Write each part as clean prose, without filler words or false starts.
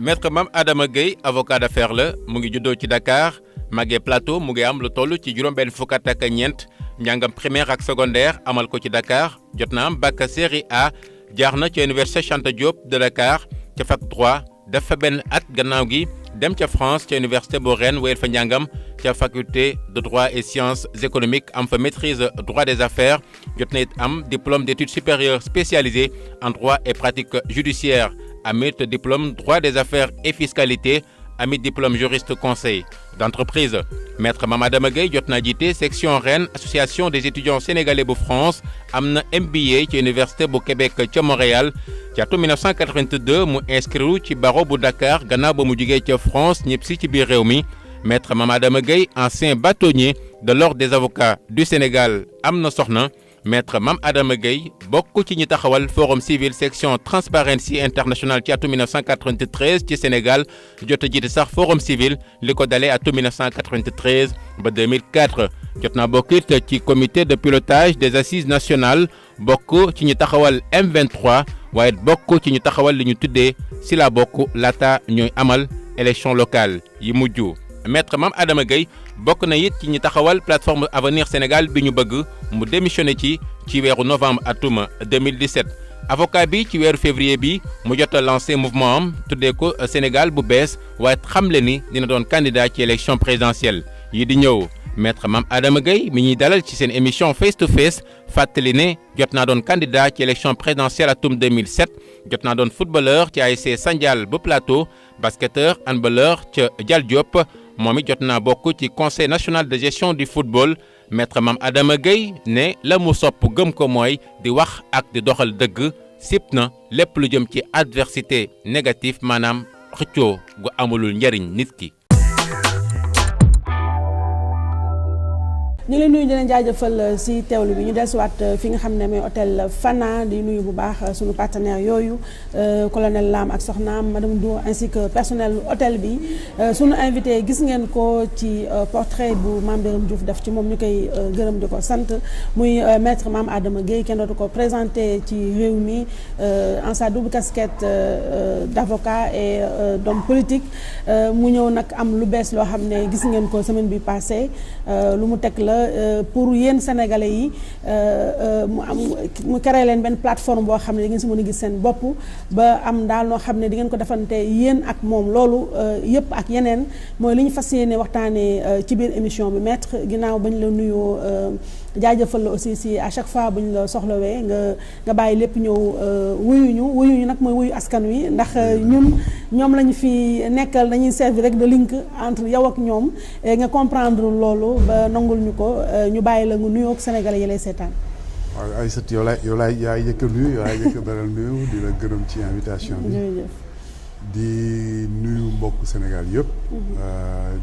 maître Mame Adama Gueye avocat d'affaires la mu ngi juddoo ci Dakar màggee Plateau mu ngi am lu toll ci juróom-benn fukk ak ñeent njàngam primaire ak secondaire amal ko ci Dakar jot na am bac série A jaar na ca université Cheikh Anta Diop de Dakar ca fac droit def fa benn at gannaaw gi dem ca France ca université bu Rennes wéyal fa njàngam ca faculté de droit et sciences économiques am fa maîtrise droit des affaires jot na it am diplôme d'études supérieures spécialisé en droit et pratique judiciaire amit diplôme droit des affaires et fiscalité amit diplôme juriste conseil d'entreprise. Maître Mame Adama Gueye jot naa jiite section Rennes association des étudiants sénégalais bu France am na MBA ci université bu Québec ca Montréal ci atum 1982 mu inscrire ci barreau bu Dakar gannaaw ba mu jugee ca France ñëpp si ci biir réew mi. Maître Mame Adama Gueye ancien bâtonnier de l'ordre des avocats du Sénégal am na soxna. Maître Mame Adama Gueye bokk ci ñi taxawal forum civil section Transparency International ci atum 1993 ci Sénégal jot a jiite sax forum civil li ko dalee atum 1993 ba 2004 jot naa bokk it ci comité de pilotage des assises nationales bokk ci ñi taxawal M23 waaye bokk ci ñi taxawal li ñu tuddee si la bokk laata ñooy amal élection locale yi mujj. Maître Mame Adama Gueye bokk na it ci ñi taxawal plateforme Avenir Sénégal bi ñu bëgg mu démissionné ci weeru novembre atum 2017 avocat bi ci weeru février bi mu jot a lancé mouvement am tuddee ko Sénégal bu bees waaye xamle ni dina doon candidat ci élection présidentielle yi di ñëw. Maître Mame Adama Gueye mi ñuy dalal ci seen émission face to face fàttali ne jot naa doon candidat ci élection présidentielle atum 2007 jot naa doon footballeur ci ASC Sandial bu Plateau basketteur handballeur ca Dial Diop moom it jot naa bokk ci conseil national de gestion du football. Maître Mame Adama Gueye ne la mu sopp gëm ko mooy di wax ak di doxal dëgg sip na lépp lu jëm ci adversité négative maanaam xëccoo gu amulul njariñ nit ki. ñu ngi leen nuyu di leen jaajëfal si teewlu bi ñu dellusiwaat fi nga xam ne mooy hôtel Fana di nuyu bu baax suñu partenaire yooyu colonel Lam ak soxnaam madame Dour ainsi que personnel hôtel bi suñu invité gis ngeen ko ci portrait bu Mame Birame Diouf def ci moom ñu koy gërëm di ko sant muy maître Mame Adama Gueye kenn dootu ko présenté ci réew mi en sa double casquette d'avocat et d'homme politique mu ñëw nag am lu bees loo xam ne gis ngeen ko semaine bi passée lu mu teg la pour yéen sénégalais yi mu créé leen benn plateforme boo xam ne di ngeen si mën a gis seen bopp ba am daal noo xam ne di ngeen ko defante yéen ak moom loolu yëpp ak yeneen mooy li ñu fas yéene waxtaanee ci biir émission bi maître ginnaaw bañ la nuyoo jaajëfal la aussi si à chaque fois bu ñu la soxlawee nga bàyyi lépp ñëw wuyuñu nag mooy wuyu askan wi ndax ñoom lañu fi nekkal dañuy servir rek de link entre yow ak ñoom nga comprendre loolu ba nangul ñu ko ñu bàyyi la nga nuyoo ak sénégalais yi lay seetaan. waaw Aïssatou yow laay yaay yëkk a nuyu yow laay yëkk a beral nuyu di la gërëm ci invitation bi. jërëjëf. di nuyu mbokk Sénégal yëpp.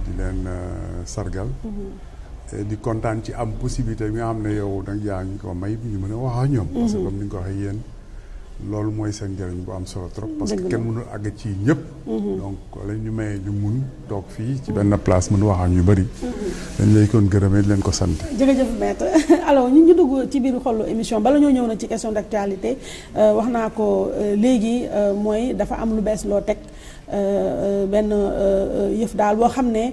di leen sargal. di kontaan ci am possibilité bi nga xam ne yow da yaa ngi ko may ñu mën a wax ak ñoom. parce que comme ni nga ko waxee yéen loolu mooy seen njëriñ bu am solo trop. parce que kenn mënul àgg ci ñëpp. donc la ñu may ñu mun toog fii ci benn place mën wax ak ñu bëri. dañ lay kon gërëmee di leen ko sant. jërëjëf maître alors ñu dugg ci biir xolu émission bala ñoo ñëw na ci question d'actualité wax naa ko léegi mooy dafa am lu bees loo teg. benn yëf daal boo xam ne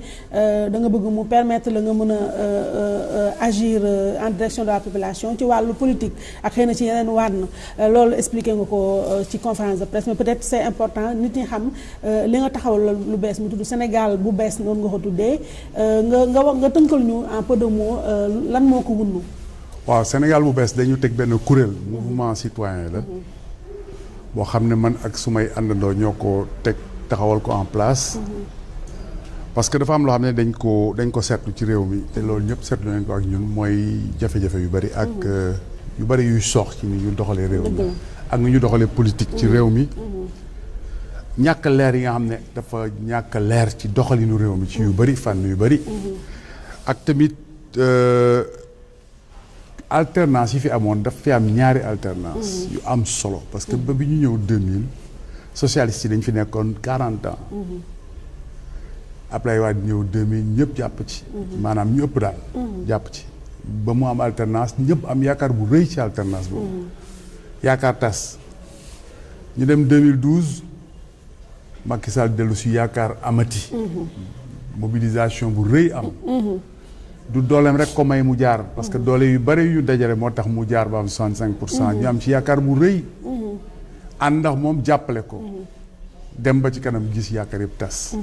da nga bëgg mu permettre la nga mën a agir en direction de la population ci wàllu politique ak xëy na ci yeneen wànn loolu expliqué nga ko ci conférence de presse mais peut-être c'est important nit ñi xam li nga taxawal lu bees mu tudd Sénégal bu bees noonu nga ko tuddee nga tënkal ñu en peu de mots lan moo ko wundu. waaw Sénégal bu bees dañu teg benn kuréel mouvement citoyen la boo xam ne man ak sumay àndandoo ñoo ko teg taxawal ko en place parce que dafa am loo xam ne dañ ko seetlu ci réew mi te loolu ñëpp seetlu nañ ko ak ñun mooy jafe-jafe yu bari ak yu bari yuy sox ci ni ñu doxalee réew mi ak ni ñu doxalee politique ci réew mi ñàkk leer yi nga xam ne dafa ñàkk leer ci doxalinu réew mi ci yu bari fànn yu bari ak tamit alternance yi fi amoon daf fi am ñaari alternance yu am solo parce que ba bi ñu ñëw 2000 socialistes yi dañ fi nekkoon 40 ans Abdoulaye Wade ñëw 2000 ñëpp jàpp ci maanaam ñu ëpp daal jàpp ci ba mu am alternance ñëpp am yaakaar bu rëy ci alternance boobu yaakaar tas ñu dem 2012 Macky Sall dellu si yaakaar amati. mobilisation bu rëy am. du dooleem rek ko may mu jaar parce que doole yu bëri yu dajale moo tax mu jaar ba am 65%. ñu am ci yaakaar bu rëy. ànd ndax moom jàppale ko. dem ba ci kanam gis yaakaar yëpp tas.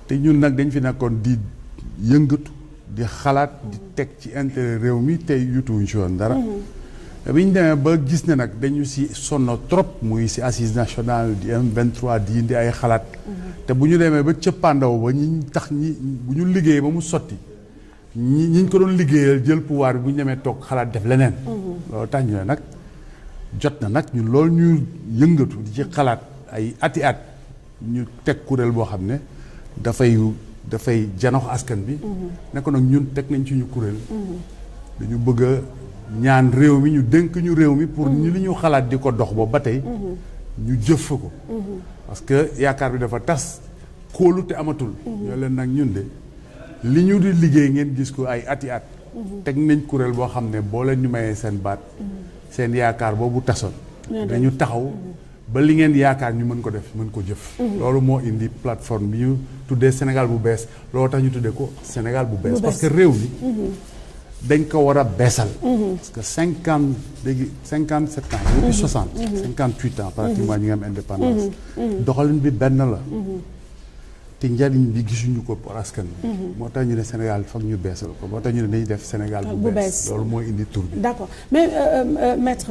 te ñun nag dañ fi nekkoon di yëngatu di xalaat di teg ci intérêt réew mi tey yutuwuñ si woon dara. bi ñu demee ba gis ne nag dañu si sonn trop muy si assise nationale di M23 di indi ay xalaat. te bu ñu demee ba cëppaandaw ba ñi tax bu ñu liggéey ba mu sotti. ñi ko doon liggéeyal jël pouvoir bi bu ñu demee toog xalaat def leneen. loolu tax ñu ne nag jot na nag ñun loolu ñu yëngatu di ci xalaat ay ati at ñu teg kuréel boo xam ne dafay janox askan bi. ne ko nag ñun teg nañ ci ñu kuréel. dañu bëgg a ñaan réew mi ñu dénk ñu réew mi pour ñu li ñu xalaat di ko dox ba ba tey. ñu jëf ko. parce que yaakaar bi dafa tas kóolu te amatul. ñoo leen nag ñun de. li ñu di liggéey ngeen gis ko ay ati at. teg nañ kuréel boo xam ne boo leen ñu mayee seen baat. seen yaakaar boobu tasoon. dañu taxaw ba li ngeen yaakaar ñu mën ko def mën ko jëf. loolu moo indi plateforme bi ñu tuddee Sénégal bu bees loolu tax ñu tuddee ko Sénégal bu bees. parce que réew mi. dañ ko war a beesal. parce que 57 ans. depuis 60. 58 ans pratiquement ñu ngi am indépendance. doxalin bi benn la. te njariñ bi gisuñu ko pour askan bi. moo tax ñu ne Sénégal foog ñu beesal ko moo tax ñu ne dañuy def Sénégal bu bees loolu mooy indi tur bi. d'accord mais maître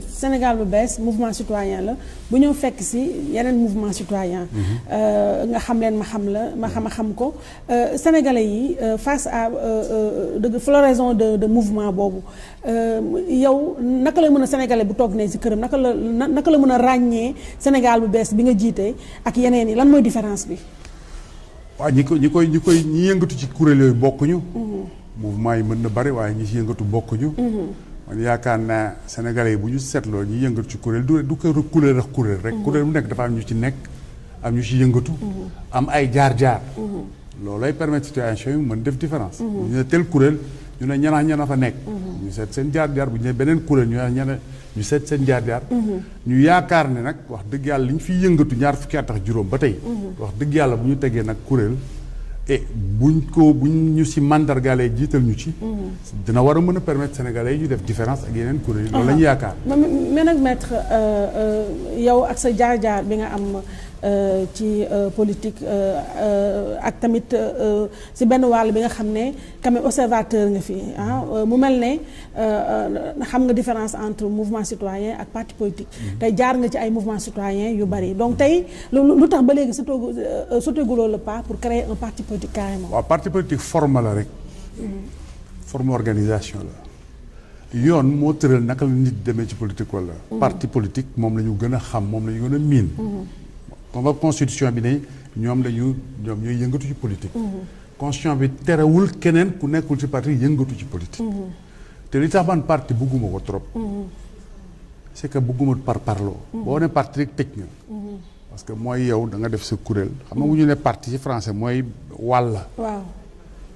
Sénégal bu bees mouvement citoyen la bu ñëw fekk si yeneen mouvement citoyen nga xam leen ma xam ko sénégalais yi face à de floraison de mouvement boobu yow naka la mën a sénégalais bu toog ne si këram naka la mën a ràññee Sénégal bu bees bi nga jiite ak yeneen yi lan mooy différence bi. waaw ñi yëngatu ci kuréel yooyu bokkuñu. mouvement yi mën na bari waaye ñi ci yëngatu bokkuñu. man yaakaar naa sénégalais yi bu ñu seetloo ñi yëngatu ci kuréel du ko kuréel ak kuréel rek. kuréel bu nekk dafa am ñu ci nekk am ñu ci yëngatu. am ay jaar-jaar. loolooy permettre situation yi mën def différence. ñu ne tel kuréel ñu ne ñana fa nekk. ñu seet seen jaar-jaar bu ñu ne beneen kuréel ñu seet seen jaar-jaar. ñu yaakaar ne nag wax dëgg yàlla li ñu fiy yëngatu ñaar fukki at ak juróom ba tey. wax dëgg yàlla bu ñu tegee nag kuréel. buñ ñu si mandargalee jiital ñu ci. dina war a mën a permettre sénégalais yi ñu def différence ak yeneen kuréel yi. loolu la ñu yaakaar. mais nag maître yow ak sa jaar-jaar bi nga am ci politique ak tamit si benn wàll bi nga xam ne quand même observateur nga fi mu mel ne xam nga différence entre mouvement citoyen ak parti politique. tey jaar nga ci ay mouvement citoyen yu bari donc tey lu tax ba léegi sauté-guloo le pas pour créer un parti politique carrément. waaw parti politique forme la rek. forme organisation la. yoon moo tëral naka la nit demee ci politique wala. parti politique moom la ñu gën a xam moom la ñu gën a miin. comme constitution bi ne ñoom ñooy yëngatu ci politique. constitution bi terewul keneen ku nekkul ci parti yëngatu ci politique. te li tax man parti bugguma ko trop. c'est que bugguma par parloo. boo ne parti rek tëj nga. parce que mooy yow da nga def sa kuréel. xam nga bu ñu ne parti ci français mooy wàll. waaw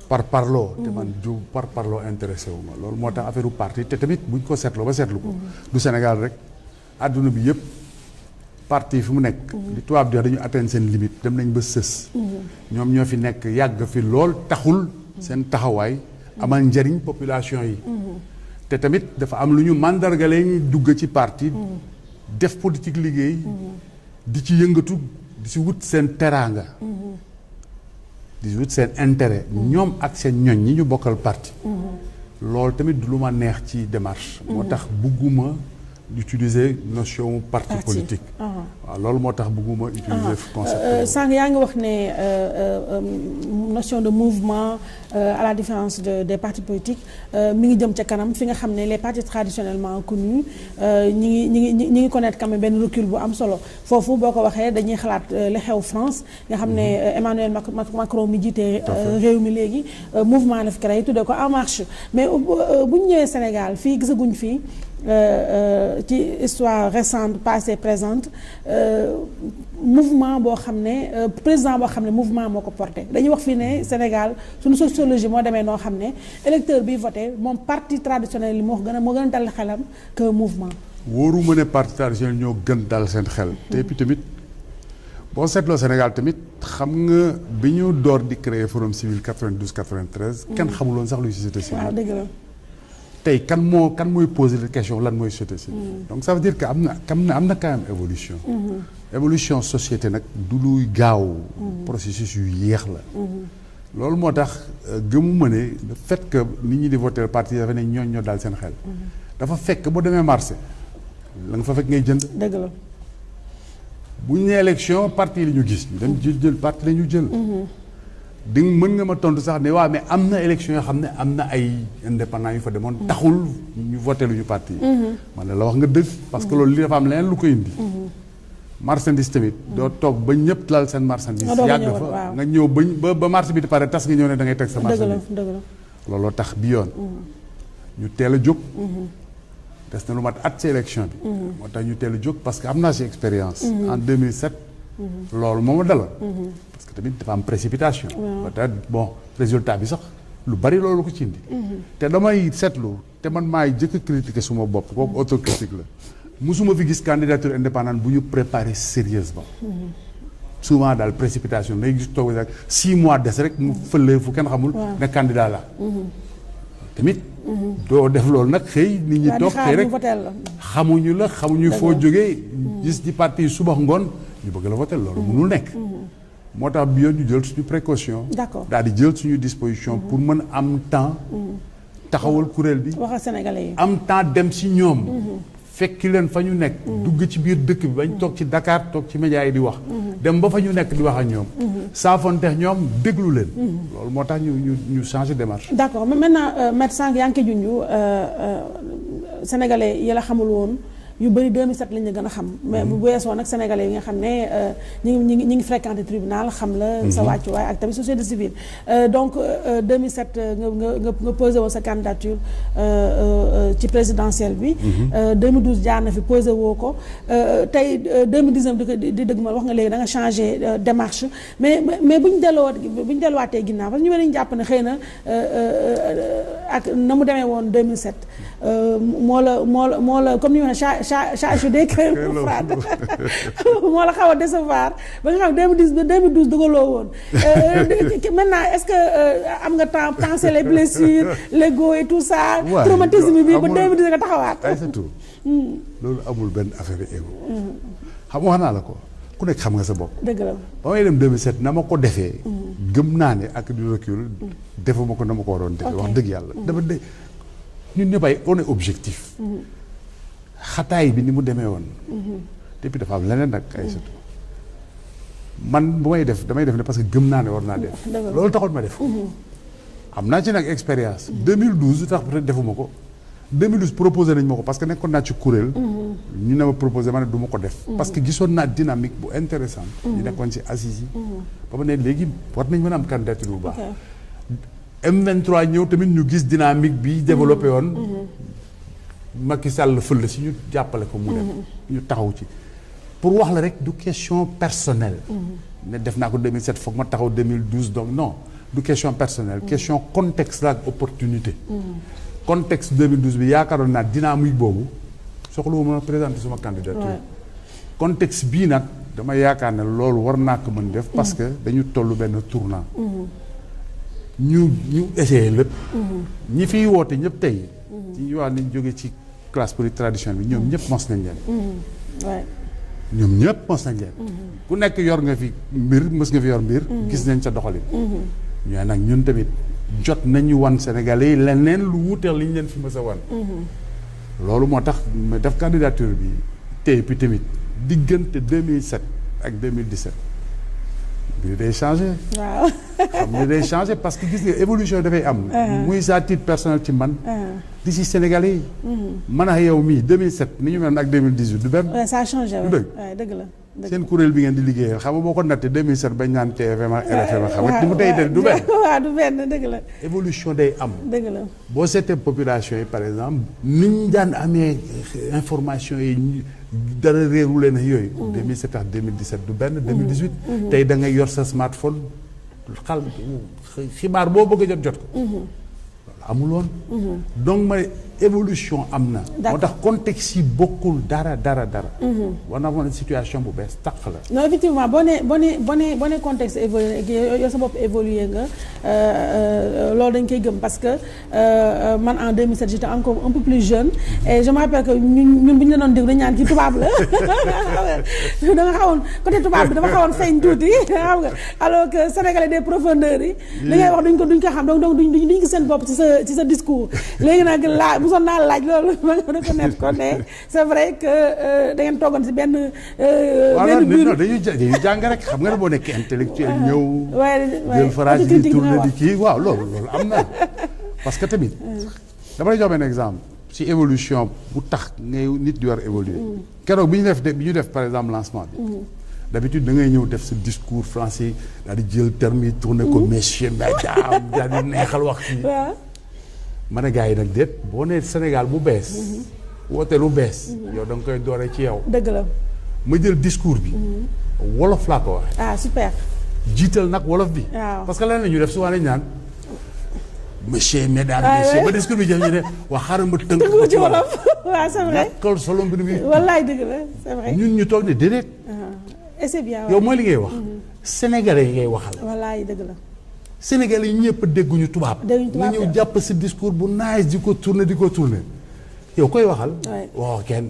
par parloo. te man du par parloo intéressé wu ma loolu moo tax affaire u parti te tamit buñ ko seetloo ba seetlu ko. du Sénégal rek àdduna bi yëpp. parti fi mu nekk. li tubaab di wax dañu atteindre seen limite dem nañ ba sës. ñoom ñoo fi nekk yàgg fi lool taxul. seen taxawaay amal njariñ population yi. te tamit dafa am lu ñu mandargalee ñu dugg ci parti. def politique liggéey. di ci yëngatu di si wut seen teraanga. di si wut seen intérêt. ñoom ak seen ñoñ ñi ñu bokkal parti. loolu tamit du lu ma neex ci démarche. moo tax bugguma utiliser notion parti politique. waaw loolu moo tax bëgguma utiliser concept. sànq yaa ngi wax ne notion de mouvement à la différence des partis politiques mi ngi jëm ca kanam fi nga xam ne les partis traditionnellement connus ñi ngi connaître quand même benn recul bu am solo foofu boo ko waxee dañuy xalaat li xew France nga xam ne Emmanuel Macron mi jiite réew mi léegi mouvement la fi créé tuddee ko En Marche mais bu ñu ñëwee Sénégal fii gisaguñ fii. ci histoire récente passée présente mouvement boo xam ne président boo xam ne mouvement moo ko porté dañuy wax fii ne Sénégal suñu sociologie moo demee noo xam ne électeur bi voté moom parti traditionnel yi moo gën a dal xelam que mouvement. wóoru ma ne parti traditionnel ñoo gën dal seen xel. te puis tamit boo seetloo Sénégal tamit xam nga bi ñu door di créer forum civil 92 93. kenn xamuloon sax luy société civile. waaw dëgg la. tey kan mooy poser la question lan mooy société civile. donc ça veut dire que am na quand même évolution. évolution société nag du luy gaaw. processus yu yéex la. loolu moo tax gëmuma ne le fait que nit ñi di voter parti dafa ne ñoo daal seen xel. dafa fekk boo demee marché la nga fa fekk ngay jënd. dëgg la. bu ñu nee élection parti li ñu gis ñu dem jël parti la ñu jël. di mën nga ma tontu sax ne waaw mais am na élection yoo xam ne am na ay indépendants yu fa demoon taxul ñu voté lu ñu parti yi. man la wax nga dëgg parce que loolu li dafa am leneen lu ko indi. marchandise tamit doo toog ba ñëpp lal seen marchandise. yàgg fa nga ñëw ba marché bi di pare tas nga ñëw ne da ngay teg sa marchandise. dëgg la. looloo tax bi yoon. ñu teel a jóg. des na lu mat at ci élection bi. moo tax ñu teel a jóg parce que am naa si expérience. en 2007. loolu moo ma dala. parce que tamit dafa am précipitation. peut-être bon résultat bi sax lu bari loolu ko ci indi. te damay seetlu te man maay jëkk a critiquer suma bopp kooku autocritique la. musuma fi gis candidature indépendante bu ñu préparer sérieusement. souvent daal précipitation ngay gis toog rek 6 mois des rek mu fële fu kenn xamul. ne candidat la. tamit. doo def loolu nag xëy nit ñi toog xëy rek xamuñu foo jógee. gis ci parti suba ngoon ñu bëgg la voter loolu mënul nekk. moo tax bi yoon ñu jël suñu précaution. d'accord daal di jël suñu disposition pour mën a am temps. taxawal kuréel bi. wax ak sénégalais yi. am temps dem ci ñoom. fekki leen fa ñu nekk. dugg ci biir dëkk bi bañ toog ci Dakar toog ci médias yi di wax. dem ba fa ñu nekk di wax ak ñoom. saafonteex ñoom déglu leen. loolu moo tax ñu changer démarche. d'accord mais maintenant maître Sànq yaa ngi koy junj sénégalais yi la xamul woon yu bëri 2007 lañ la gën a xam. mais bu weesoo nag sénégalais yi nga xam ne ñi ngi fréquenté tribunal xam la. sa wàccuwaay ak tamit société civile. donc 2007 nga posé woon sa candidature ci présidentielle bi. 2012 jaar na fi posé woo ko tey 2019 di dëgg ma wax nga léegi da nga changé démarche mais bu ñu delluwaatee ginnaaw parce que ñu bëri ñu jàpp ne xëy na ak na mu demee woon 2007 moo la comme ni ma des crèmes froides moo la xaw a décevoir ba nga xam 2012 dugaloo woon maintenant est-ce que am nga temps penser les blessures l'ego et tout ça. traumatisme bi ba 2010 nga taxawaat. ay surtout loolu amul benn affaire ego. xam wax naa la ko ku nekk xam nga sa bopp. dëgg la ba may dem 2007 na ma ko defee. gëm naa ne ak du recul. defuma ko na ma ko waroon defee. wax dëgg yàlla dafa de ñun ñëpp ay on est objectif. xataay bi ni mu demee woon. depuis dafa am leneen nag ay surtout man bu may def damay def ne parce que gëm naa ne war naa def. loolu taxul ma def. am naa ci nag expérience. 2012 tax peut-être defuma ko. 2012 proposé nañ ma ko parce que nekkoon naa ci kuréel. ñu ne ma proposé ma ne du ma ko def. parce que gisoon naa dynamique bu intéressante ñu nekkoon ci assises yi. ba ma ne léegi war nañ mën a am candidature bu baax. M23 ñëw tamit ñu gis dynamique bi développé woon. Macky Sall fël si ñu jàppale ko mu dem. ñu taxaw ci pour wax la rek du question personnelle. ne def naa ko 2007 foog ma taxaw 2012 donc non du question personnelle. question contexte la ak opportunité. contexte 2012 bi yaakaaroon naa dynamique boobu soxlawuma ma présenter suma candidature. contexte bii nag dama yaakaar ne loolu war naa ko mën def. parce que dañu toll benn tournant. ñu essayé lépp. ñi fiy woote ñëpp tey. ci wax nañ jóge ci classe politique traditionnelle bi ñoom ñëpp mos nañ leen. ñoom ñëpp mos nañ leen. ku nekk yor nga fi mbir mës nga fi yor mbir. gis nañ sa doxalin. ñooy nag ñun tamit jot nañu wan Sénégalais yi leneen lu wuuteel li ñu leen fi mës a wan. loolu moo tax ma def candidature bi tey puis tamit diggante 2007 ak 2017 bi day changé. waaw xam nga day changé parce que gis nga évolution dafay am. muy sa titre personnel ci man. di si Sénégalais yi. man ak yow mii 2007 ni ñu mel ak 2018 du benn. ça a changé du dëgg la. seen kuréel bi ngeen di liggéeyal xam nga boo ko nattee 2007 bañ naan TFM ak RFM xam nga ni mu tey du benn. waaw du benn dëgg la. évolution day am. dëgg la boo seetee population yi par exemple ni ñu daan amee information yi dara réeru leen yooyu. 2007 ak 2017 du benn 2018. tey da ngay yor sa smartphone xibaar boo bëgg a jot ko. amul woon. donc ma évolution am na. D'accord. moo tax contexte yi bokkul dara. war na amoon situation bu bees tàq la. non effectivement boo nee contexte évolué yow sa bopp évolué nga loolu dañ koy gëm parce que man en 2007 j'étais encore un peu plus jeune et je me rappelle que ñun bu ñu la doon déglu dañu naan kii tubaab la da nga xawoon côté tubaab bi dafa xawoon feeñ tuuti xam nga alors que sénégalais des profondeurs yi. li ngay wax duñ ko xam donc duñ gis seen bopp ci sa discours léegi nag mosoon naa laaj loolu ma nga reconnaître ko ne c'est vrai que da ngeen toogoon ci benn non dañuy jàng rek xam nga ne boo nekk intellectuel ñëw jël phrase yi tourné di kii waaw loolu am na parce que tamit dama lay jox benn exemple ci évolution bu tax ngay nit di war évoluer keroog bi ñu def par exemple lancement bi d'habitude da ngay ñëw def sa discours français daal di jël terme yi tourné ko messieurs mesdames daal di neexal wax kii ma ne gars yi nag déet boo nee Sénégal bu bees woote lu bees yow da nga koy doore ci yow dëgg la ma jël discours bi wolof laa ko waxee ah super jiital nag wolof bi parce que lan la ñu def souvent lañu naan monsieur mesdames messieurs ba discours bi jëm ñu ne waa xaaral ma tënk ko ci wolof waaw c'est vrai nekkal solo mbir mi wallaay dëgg la c'est vrai ñun ñu toog ne déedéet et c'est bien yow mooy li ngay wax sénégalais yi ngay waxal wallaay dëgg la sénégalais yi ñëpp dégguñu tubaab nga ñëw jàpp si discours bu nice di ko tourner yow koy waxal waaw kenn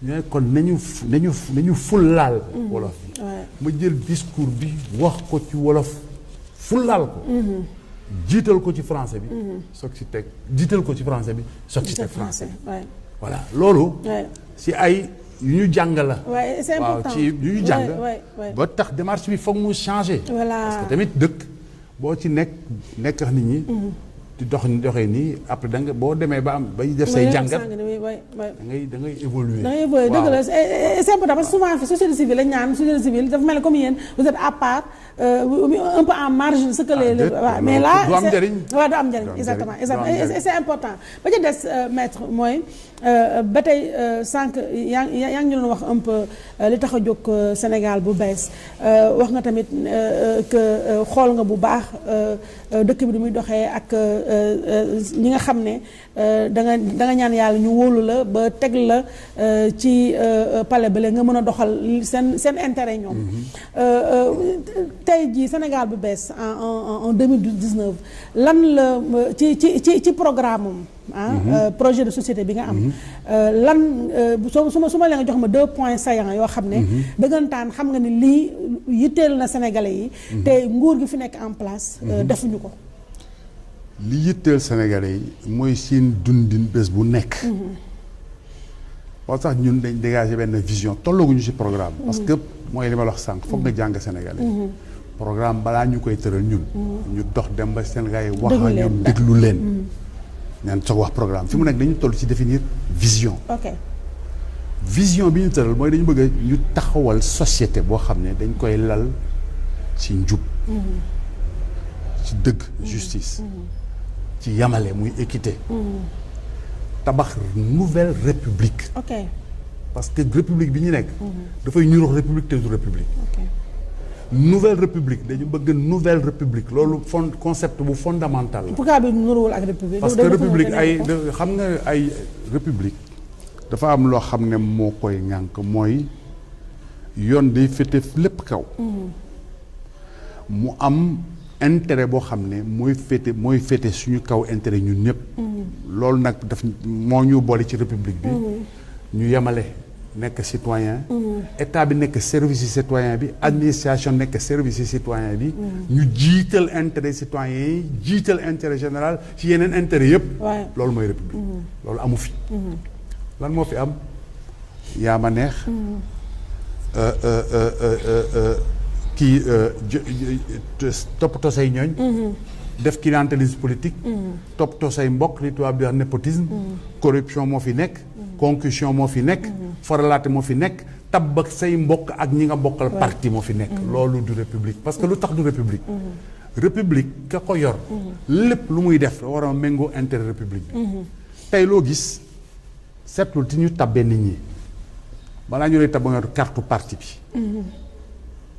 ñooy kon nañu fullaal wolof bi ma jël discours bi wax ko ci wolof fullaal ko jiital ko ci français bi soog ci teg jiital ko ci français bi soog ci teg français voilà loolu si ay yu ñu jàng la c'est important waaw ci yu ñu jàng ba tax démarche bi foog mu changer parce que tamit dëkk boo ci nekk nit ñi di doxee nii après da nga boo demee ba am bay def say jàngat da ngay évoluer. dëgg la c'est important parce que souvent fi société civile lañ ñaan société civile dafa mel ni comme yéen vous êtes à part un peu en marge de ce que les waaw mais là du am njëriñ waaw du am njëriñ exactement et c'est important ba ca des maître mooy ba tey sànq yaa ngi ñu doon wax un peu li tax a jóg Sénégal bu bees wax nga tamit que xool nga bu baax dëkk bi du muy doxee ak ñi nga xam ne da nga ñaan yàlla ñu wóolu la ba teg la ci palais ba nga mën a doxal seen intérêt ñoom tey jii Sénégal bu bees en 2019 lan la ci programme am projet de société bi nga am lan su ma leen nga jox ma 2 points saillants yoo xam ne dëggantaan xam nga ni lii yitteel na Sénégalais yi te nguur gi fi nekk en place defuñu ko li yitteel Sénégalais yi mooy seen dundin bés bu nekk moo tax ñun dañ dégager benn vision tollaguñu ci programme parce que mooy li ma la wax sànq foog nga jàng Sénégalais programme balaa ñu koy tëral ñun ñu dox dem ba Sénégalais yi wax ak ñoom déglu leen ñaan soog wax programme fi mu nekk dañu toll ci définir vision vision bi ñu tëral mooy dañu bëgg ñu taxawal société boo xam ne dañ koy lal ci njub ci dëgg justice ci yamale muy équité tabax nouvelle république parce que république bi ñu nekk dafay ñurox république te du république nouvelle république dañu bëgg nouvelle république loolu concept bu fondamental la. pourquoi bi nuruwul ak république. parce que république xam nga ay république dafa am loo xam ne moo koy ŋànk mooy yoon day féete lépp kaw. mu am intérêt boo xam ne mooy féete suñu kaw intérêt ñun ñëpp. loolu nag daf moo ñu boole ci république bi. ñu yemale. nekk citoyen état bi nekk service citoyen bi administration nekk service citoyen bi ñu jiital intérêt citoyen yi jiital intérêt général ci yeneen intérêt yëpp loolu mooy république loolu amu fi lan moo fi am yaa ma neex kii toppatoo say ñooñ def clientélisme politique toppatoo say mbokk li tubaab di wax népotisme corruption moo fi nekk concussion moo fi nekk faralaate moo fi nekk tabb ak say mbokk ak ñi nga bokkal parti moo fi nekk loolu du république parce que lu tax du république république ka ko yor lépp lu muy def war a méngoo intérêt république bi tey loo gis seetlu ti ñu tabbee nit ñi balaa ñu lay tabb nga carte parti bi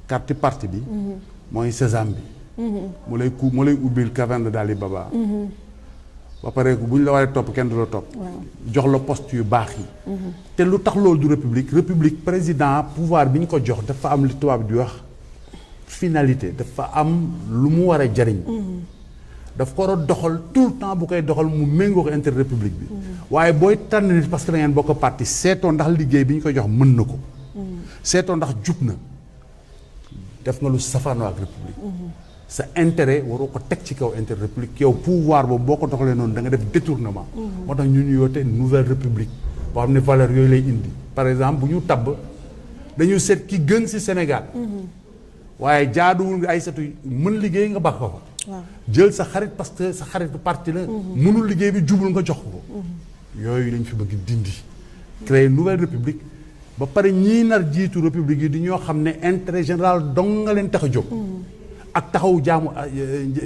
carte parti bi mooy sésame bi mu lay ubbil caverne d'Ali Baba ba pare bu ñu la waree topp kenn du la topp. jox la poste yu baax yi. te lu tax loolu du république président pouvoir bi ñu ko jox dafa am li tubaab di wax finalité dafa am lu mu war a jariñ. daf ko war a doxal tout le temps bu koy doxal mu méngoo ko intérêt république bi. waaye booy tànn nit parce que da ngeen bokk parti seetoo ndax liggéey bi ñu koy jox mën na ko. seetoo ndax jub na def nga lu safaanoo ak république. sa intérêt waroo ko teg ci kaw intérêt république yow pouvoir boobu boo ko doxalee noonu da nga def détournement. moo tax ñu yoote nouvelle république boo xam ne valeur yooyu lay indi par exemple bu ñu tabb dañu seet ki gën ci Sénégal. waaye jaaduwul nga Aïssatou mën liggéey nga bàq ko. jël sa xarit parce que sa xaritu parti la. mënul liggéey bi jubul nga jox ko. yooyu lañ fi bëgg dindi. créer nouvelle république ba pare ñii nar jiitu république yi di ñoo xam ne intérêt général dong nga leen tax a jóg. ak taxawu jaamu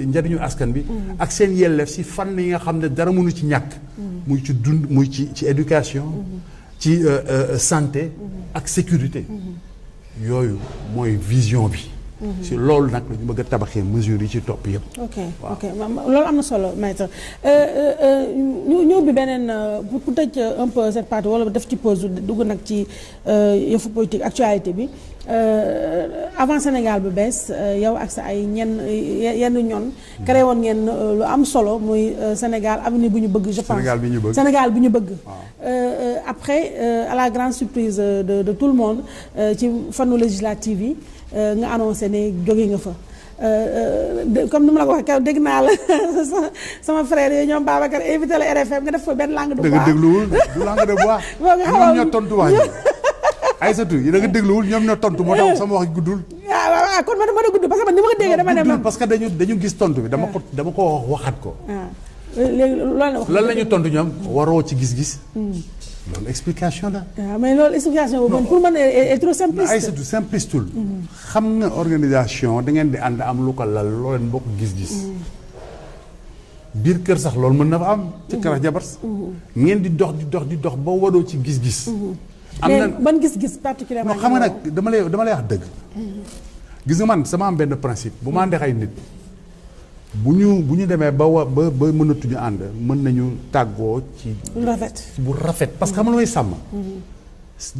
njëriñu askan bi. ak seen yelleef si fànn yi nga xam ne dara mënu ci ñàkk. muy ci dund muy ci éducation. ci santé. ak sécurité. yooyu mooy vision bi. si loolu nag la ñu bëgg a tabaxee mesures yi ci topp yëpp. ok loolu am na solo maître ñu bi beneen pour tëj un peu cette partie wala def ci pause dugg nag ci yëfu politique actualité bi avant Sénégal bu bees yow ak sa ay yenn ñoon créé woon ngeen lu am solo muy Sénégal avenir bu ñu bëgg je pense Sénégal bi ñu bëgg après à la grande surprise de tout le monde ci fanu législative yi nga annoncé ne jóge nga fa comme ni ma la ko waxee keroog dégg naa la sama frère yooyu ñoom Babacar invité la RFM nga def fa benn langue de bois. da nga dégluwul du langue de bois. ñoom ñoo tontu wax ji Aïssatou yi da nga dégluwul ñoom ñoo tontu moo tax sama wax guddul. waaw kon man dama gudd parce que man ni ma ko déggee dama ne man. parce que dañu gis tontu bi dama ko waxaat ko. léegi loolu la wax. lan la ñu tontu ñoom waroo ci gis-gis. loolu explication la. waaw mais loolu explication boobu pour man est trop simpliste. ay surtout simplistul xam nga organisation da ngeen di ànd am lu ko lal loo leen bokk gis-gis. biir kër sax loolu mën na fa am. ci karax jabars ngeen di dox ba wadoo ci gis-gis. am na ban gis-gis particulièrement. non xam nga nag dama lay wax dëgg. gis nga man sama am benn principe bu ma àndee ay nit. bu ñu demee ba mënatuñu ànd mën nañu tàggoo ci. bu rafet parce que xam nga lu may sàmm.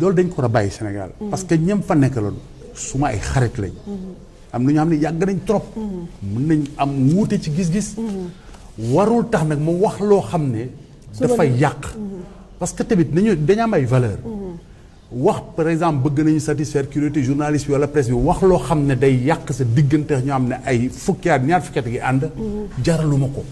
loolu dañ ko war a bàyyi Sénégal. parce que ñam fa nekk loolu suma ay xarit lañ. am na ñoo xam ne yàgg nañ trop. mën nañ am wuute ci gis-gis. warul tax nag mu wax loo xam ne. dafay yàq. parce que tamit dañu am ay valeur. wax par exemple bëgg nañu satisfaire curiosité journaliste bi wala presse bi wax loo xam ne day yàq sa diggante ñoo xam ne ay ñaar fukki at gi ànd. jaraluma ko.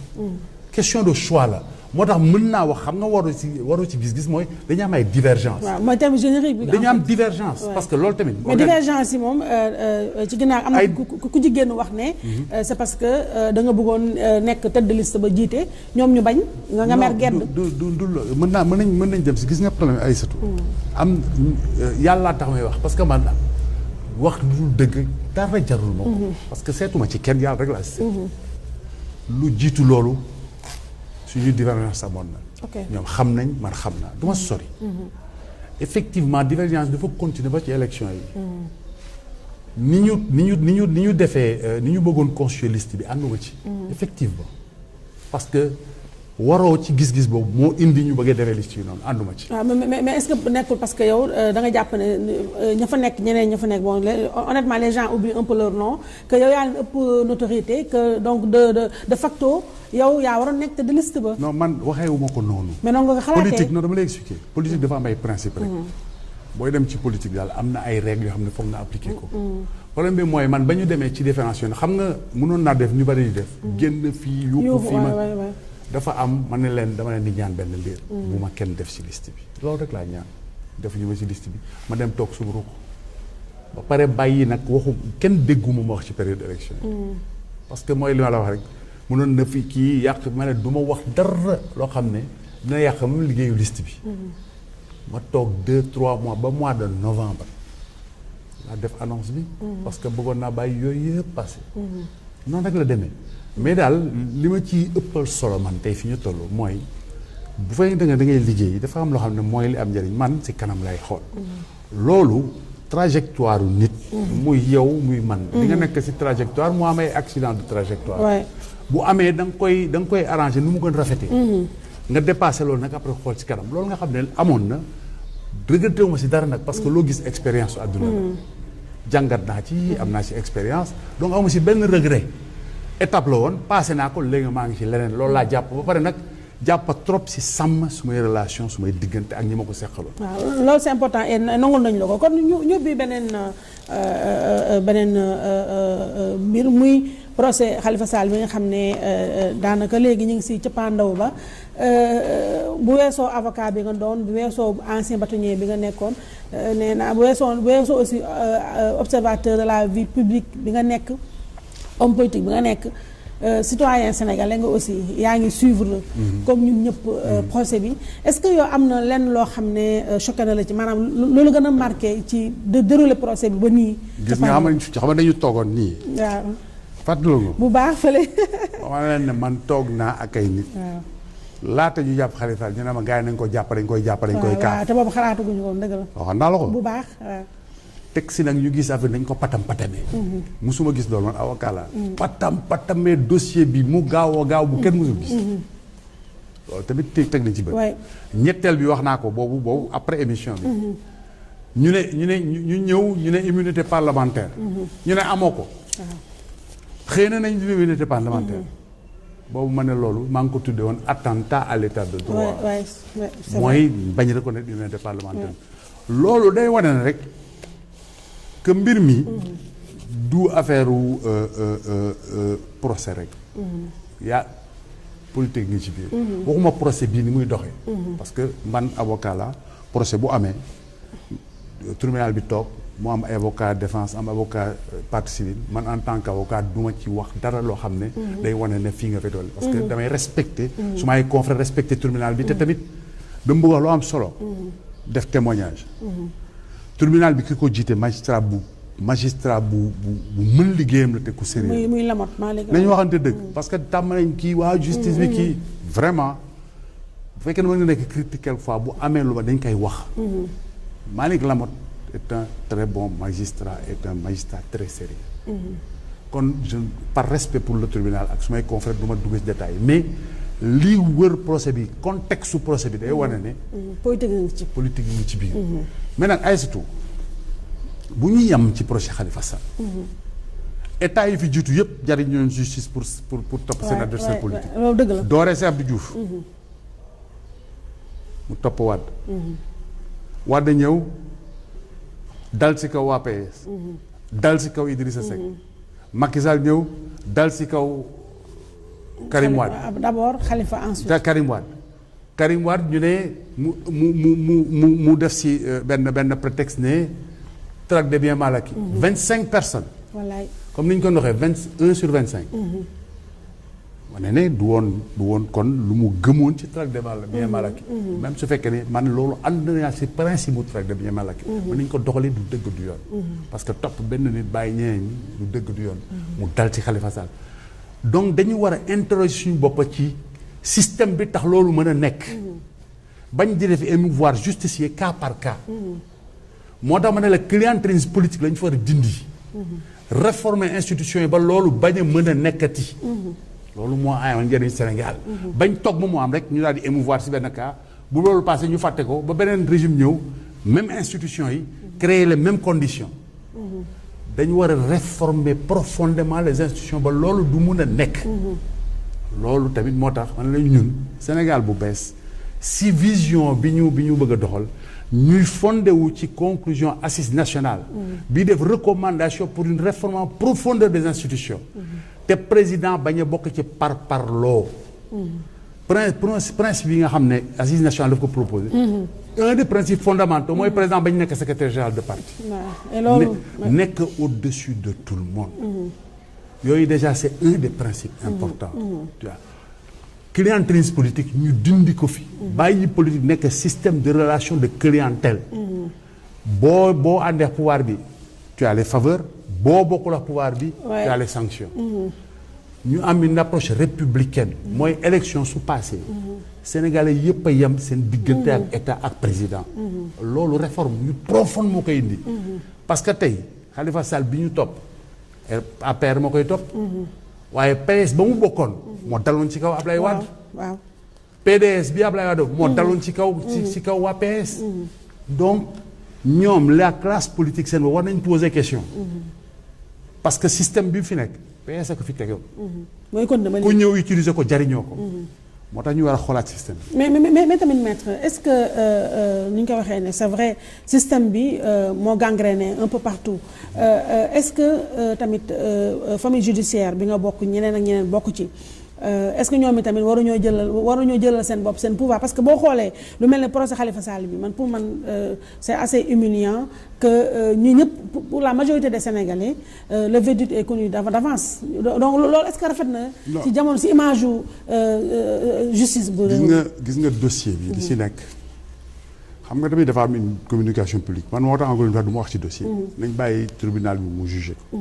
question de choix la moo tax mën naa wax xam nga waru ci gis-gis mooy dañu am ay divergence. waaw mooy thème générique bi. dañu am divergence parce que loolu tamit. mais divergence yi moom ci ginnaaw am na ku ci génn wax ne. c'est parce que da nga bëggoon nekk tête de liste ba jiite ñoom ñu bañ. nga mer gedd. du mën nañ dem si gis nga problème ay satu am yàllaa tax may wax parce que man wax lu dëgg dara jarul ma ko. parce que seetuma ci kenn yàlla rek laa si seet. lu jiitu loolu. suñu divergence amoon na. ñoom xam nañ man xam naa du ma sori. effectivement divergence dafa continuer ba ci élection yi. ni ñu defee ni ñu bëggoon constituer liste bi ànd nga ci. effectivement parce que waroo ci gis-gis boobu moo indi ñu bëggee defee liste yi noonu ànduma ci. waaw mais est-ce que nekkul parce que yow da nga jàpp ne ña fa nekk ñeneen ña fa nekk bon honnêtement les gens oublient un peu leur nom que yow yaa leen ëpp notoriété que donc de facto yow yaa waroon nekk te de liste ba. non man waxeewuma ko noonu. mais noonu nga xalaatee politique non dama lay expliquer politique dafa am ay principe rek. booy dem ci politique daal am na ay règles yoo xam ne foog nga appliquer ko. problème bi mooy man ba ñu demee ci différenciation xam nga mënoon naa def ñu bari di def. génn fii yóbbu fii ma dafa am ma ne leen dama leen di ñaan benn mbir. bu ma kenn def ci liste bi loolu rek laa ñaan defuñu ma ci liste bi ma dem toog suba ruq ba pare bàyyi nag waxu kenn dégguma ma wax ci période élection yi. parce que mooy li ma la wax rek mënoon na fi kii yàq ma ne du ma wax dara loo xam ne dina yàq même liggéeyu liste bi. ma toog 2-3 mois ba mois de novembre laa def annonce bi. parce que bëggoon naa bàyyi yooyu yëpp passé. noonu rek la demee. mais daal li ma ciy ëppal solo man tey fi ñu toll mooy bu fay da ngay liggéey dafa am loo xam ne mooy li am njëriñ man ci kanam lay xool. loolu trajectoire nit. muy yow muy man. di nga nekk ci trajectoire mu am ay accident de trajectoire. bu amee da nga koy arranger nu mu gën rafetee. nga dépassé loolu nag après xool ci kanam loolu nga xam ne amoon na regretté wu ma si dara nag parce que loo gis expérience su àdduna la jàngat naa ci am naa ci expérience donc amu si benn regret étape la woon passé naa ko léegi maa ngi ci leneen loolu laa jàpp ba pare nag jàpp trop si sàmm su may relation su may diggante ak ñi ma ko seqaloon. waaw loolu c'est important et nangul nañu la ko kon ñu bi beneen mbir muy procès Khalifa Sall bi nga xam ne daanaka léegi ñu ngi si cëppaandaw ba bu weesoo avocat bi nga doon bu weesoo ancien bâtonnier bi nga nekkoon nee naa bu weesoo aussi observateur de la vie publique bi nga nekk homme politique bi nga nekk citoyen sénégalais nga aussi yaa ngi suivre comme ñun ñëpp procès bi est-ce que yow am na lenn loo xam ne choqué na la ci maanaam loolu gën a marqué ci de dérouler procès bi ba nii. gis nga xam nga dañu toogoon nii. waaw fàttaliku nga. bu baax fële. ma leen ne man toog naa ak ay nit. waaw laata ñu jàpp Khalifa ñu ne ma gars yi nañ ko jàpp dañ koy jàpp dañ koy kaaf. waaw te boobu xalaatuguñu ko dëgg la. waxoon naa la ko bu baax waaw. teg si nag ñu gis affaire dañ ko patamee. musuma gis loolu man avocat la patamee dossier bi mu gaaw a gaaw bu kenn musul gis. loolu tamit teg nañ ci bët. ñetteel bi wax naa ko boobu après émission bi. ñu ne immunité parlementaire. ñu ne amoo ko. xëy na nañ immunité parlementaire. boobu ma ne loolu maa ngi ko tuddee woon attentat à l'état de droit. mooy bañ reconnaître immunité parlementaire. loolu day wane na rek. que mbir mi du affaire procès rek yaa politique ngi ci biir waxuma procès bii ni muy doxee parce que man avocat la procès bu amee tribunal bi toog mu am avocat défense am avocat partie civile man en tant qu'avocat du ma ci wax dara loo xam ne day wane ne fii nga fi doole parce que damay respecter su may confrère respecter tribunal bi te tamit dama bëgg wax lu am solo def témoignage tribunal bi ki ko jiite magistrat bu mën liggéeyam la te ku sérieux muy Lamotte Malick nañu waxante dëgg parce que tàmm nañ kii waa justice bi kii vraiment bu fekkee ne mën nga nekk critique quelquefois bu amee lu ma dañ koy wax Malick Lamotte est un très bon magistrat est un magistrat très sérieux kon par respect pour le tribunal ak su may confrère du ma dugg ci détail mais lii wër procès bi contexte su procès bi day wane ne politique yi ci biir mais nag Aïssatou bu ñu yem ci procès Khalifa Sall état yi fi jiitu yëpp jariñ ñoon justice pour topp seen adversaire politique loolu dëgg la dooree si Abdou Diouf mu topp Wade ñëw dal si kaw waa PS dal si kaw Idrissa Seck Macky Sall ñëw dal si kaw Karim Wade d'abord Khalifa ensuite Karim Wade ñu ne mu def si benn prétexte ne traque des biens mal acquis 25 personnes wallaay comme ni ñu ko waxee 21 sur 25 wane ne du woon kon lu mu gëmoon ci traque des biens mal acquis même su fekkee ne man loolu ànd naa si principe bu traque des biens mal acquis mën nañu ko doxalee du dëgg du yoon parce que topp benn nit bàyyi ñeneen ñi du dëgg du yoon mu dal ci Khalifa Sall donc dañu war a interroger suñu bopp ci système bi tax loolu mën a nekk bañ di def émouvoir justicier cas par cas moo tax ma ne la clientélisme politique la ñu fa war a dindi réformer institution yi ba loolu bañ a mën a nekkati loolu moo amoon njëriñ Sénégal bañ toog mu am rek ñu daal di émouvoir si benn cas bu loolu passé ñu fàtte ko ba beneen régime ñëw même institution yi créer les mêmes conditions dañu war a réformer profondément les institutions ba loolu du mun a nekk loolu tamit moo tax man la ñun Sénégal bu bees si vision bi ñu bëgg a doxal ñuy fondé wu ci conclusion assise nationale bii def recommandation pour une réforme en profondeur des institutions te président bañ a bokk ci parloo principe yi nga xam ne assise nationale daf ko proposé un des principes fondamentaux mooy président bañ nekk secrétaire général de parti nekk au-dessus de tout le monde yooyu déjà c'est un des principes importants tu vois clientélisme politique ñu dindi ko fi bàyyi politique nekk système de relation de clientèle boo àndee ak pouvoir bi tu as les faveurs boo bokkul ak pouvoir bi tu as les sanctions ñu am une approche républicaine mooy élection su passé sénégalais yëpp a yem seen diggante ak état ak président loolu réforme ñu profonde moo koy indi parce que tey Khalifa Sall bi ñu topp APR moo koy topp waaye PS ba mu bokkoon moo daloon ci kaw Ablaye Wade. waaw PDS bi Ablaye Wade moo daloon ci kaw ci kaw waa PS. donc ñoom la classe politique seen war nañ poser question. parce que système bi fi nekk PS ak fi tegewoon. mooy kon dama ku ñëw utiliser ko jariñoo ko. moo tax ñu war a xoolaat système bi. mais tamit maître est-ce que ni ñu ko waxee ne c'est vrai système bi moo gangréné un peu partout est-ce que tamit famille judiciaire bi nga bokk ñeneen ak ñeneen bokk ci. est-ce que ñoom itamit waruñoo jëlal seen bopp seen pouvoir parce que boo xoolee lu mel ne procès Khalifa Sall bi man pour man c'est assez humiliant que ñu ñëpp pour la majorité des Sénégalais le verdict est connu d'avance donc loolu est-ce que rafet na. ci jamono ci image yu justice bu. gis nga dossier bi. li ci nekk xam nga tamit dafa am une communication publique man moo tax encore une fois du ma wax ci dossier. nañ bàyyi tribunal bi mu jugé ko.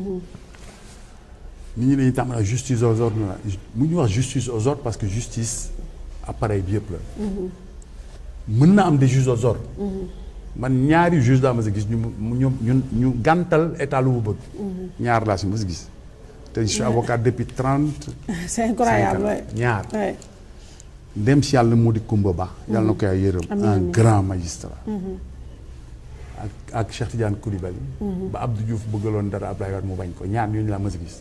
nit ñi dañuy tàmbali justice aux ordres mu ñu wax justice aux ordres parce que justice appareil bi yëpp la. mën na am des juges aux ordres. man ñaari juge daa ma sa gis ñu gàntal état lu mu bëgg. ñaar laa si ma sa gis. te je suis avocat depuis 30. c'est incroyable ñaar. ndem si yàlla moo di Kumba Ba. yàlla na ko yaay yërëm un grand magistrat. ak Cheikh Tidiane Coulibaly. ba Abdou Diouf bëggaloon dara Abdoulaye Wade mu bañ ko ñaar ñooñu laa mës a gis.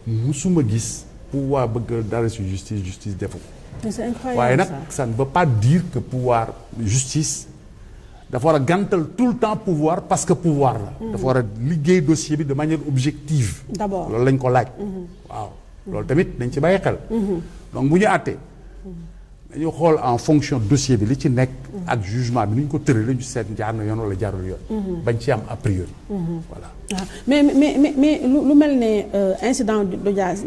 musuma gis pouvoir bëgg dara si justice defu ko. c'est incroyable waaye nag ça ne veut pas dire que pouvoir justice dafa war a gàntal tout le temps pouvoir parce que pouvoir la. dafa war a liggéey dossier bi de manière objective. d'abord loolu lañ ko laaj. waaw loolu tamit dañ ci bàyyi xel. donc bu ñu àttee. dañu xool en fonction dossier bi li ci nekk. ak jugement bi ni ñu ko tëralee ñu seet jaar na yoon wala jaarul yoon. bañ ci am a priori. voilà. mais lu mel ne incident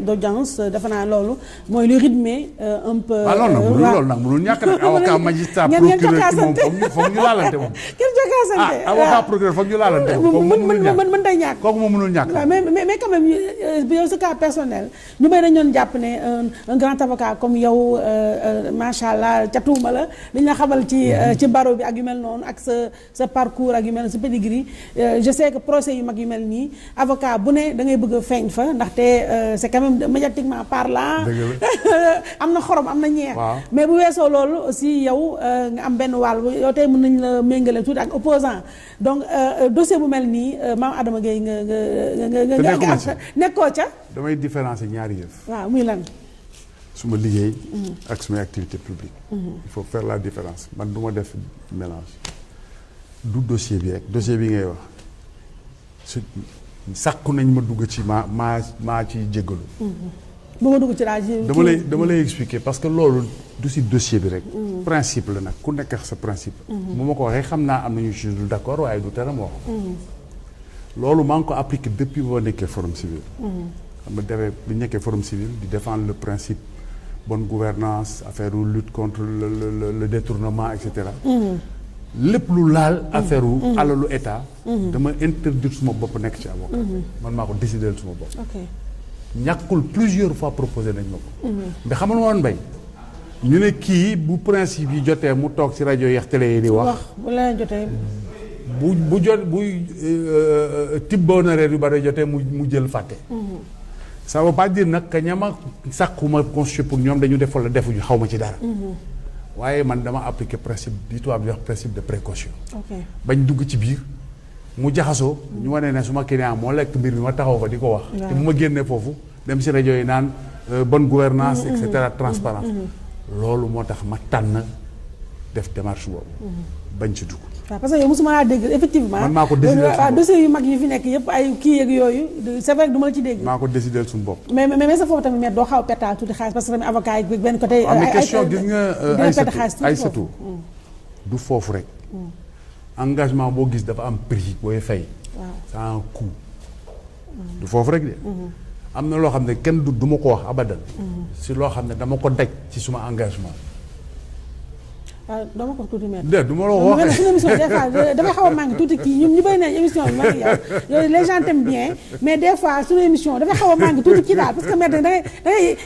d'audience dafa naa loolu mooy lu rythmé un peu. waaw loolu nag mënul ñàkk nag avocat magistrat procureur moom foog ñu laalante moom. kenn jokkaasante avocat procureur foog ñu laalante moom. mën day ñàkk kooku moom mënul ñàkk. waaw mais quand même yow sa cas personnel ñu bëri dañu doon jàpp ne un grand avocat comme yow macha allah ca tuuma la li ñu xamal ci barreau bi ak yu mel noonu ak sa parcours ak yu mel noonu sa pedigree je sais que procès yu mag yu mel nii avocat bu ne da ngay bëgg a feeñ fa ndaxte c'est quand même médiatiquement parlant am na xorom am na ñeex mais bu weesoo loolu aussi yow nga am benn wàll yow tey mën nañ la méngale tuuti ak opposant donc dossier bu mel nii Mame Adama Gueye nga nekkoo ca damay différencier ñaari yëf waaw muy lan suma liggéey ak sumay activité publique il faut faire la différence man du ma def mélange du dossier bi rek dossier bi ngay wax su sàkku nañ ma dugg ci maa ci jéggalu bu ma dugg ci laa dama lay expliquer parce que loolu du si dossier bi rek principe la nag ku nekk sa principe bu ma ko waxee xam naa am nañu ci du d'accord waaye du tere ma wax loolu maa ngi ko appliqué depuis boo nekkee forum civil xam nga defee bi nekkee forum civil di défendre le principe bonne gouvernance affaire lutte contre le détournement et cetera lépp lu laal affaire alalu état dama interdire suma bopp nekk ci avocat man maa ko décider suma bopp ñàkkul plusieurs fois proposé nañ ma ko mais xamal woon Mbaye ñu ne kii bu principe yi jotee mu toog ci rajo yeex télé yi di wax bu la jotee bu jot buy tibboo na reer yu bari jotee mu jël fàtte ça veut pas dire nag que ñama sàkkuma constitué pour ñoom dañu def wala defuñu xaw ma ci dara waaye man dama appliqué principe di tubaab di wax principe de précaution bañ dugg ci biir mu jaxasoo ñu wane ne suma client moo lekk mbir bi ma taxaw fa di ko wax te bu ma génnee foofu dem si rajo yi naan bonne gouvernance et cetera transparence loolu moo tax ma tànn def démarche boobu bañ ci dugg waaw parce que yow mosuma laa dégg effectivement man maa ko décidé waaw dossier yu mag yi fi nekk yëpp ay kii yeeg yooyu c'est vrai que du ma la ci dégg maa ko décidé suñu bopp mais sa foofu tamit doo xaw a pertaal tuuti xaalis parce que tamit avocat yi benn côté ay question gis nga ay satu du foofu rek engagement boo gis dafa am prix booy fay ça a un coût du foofu rek de am na loo xam ne kenn du ma ko wax abadan si loo xam ne dama ko daj ci suma engagement waaw doo ma ko tuuti mel. du ma la ko waxee suñu émission des fois dafay xaw a manqué tuuti kii ñu bëri nañ émission bi man yow les gens t'aiment bien mais des fois suñu émission dafay xaw a manqué tuuti kii daal parce que mais da ngay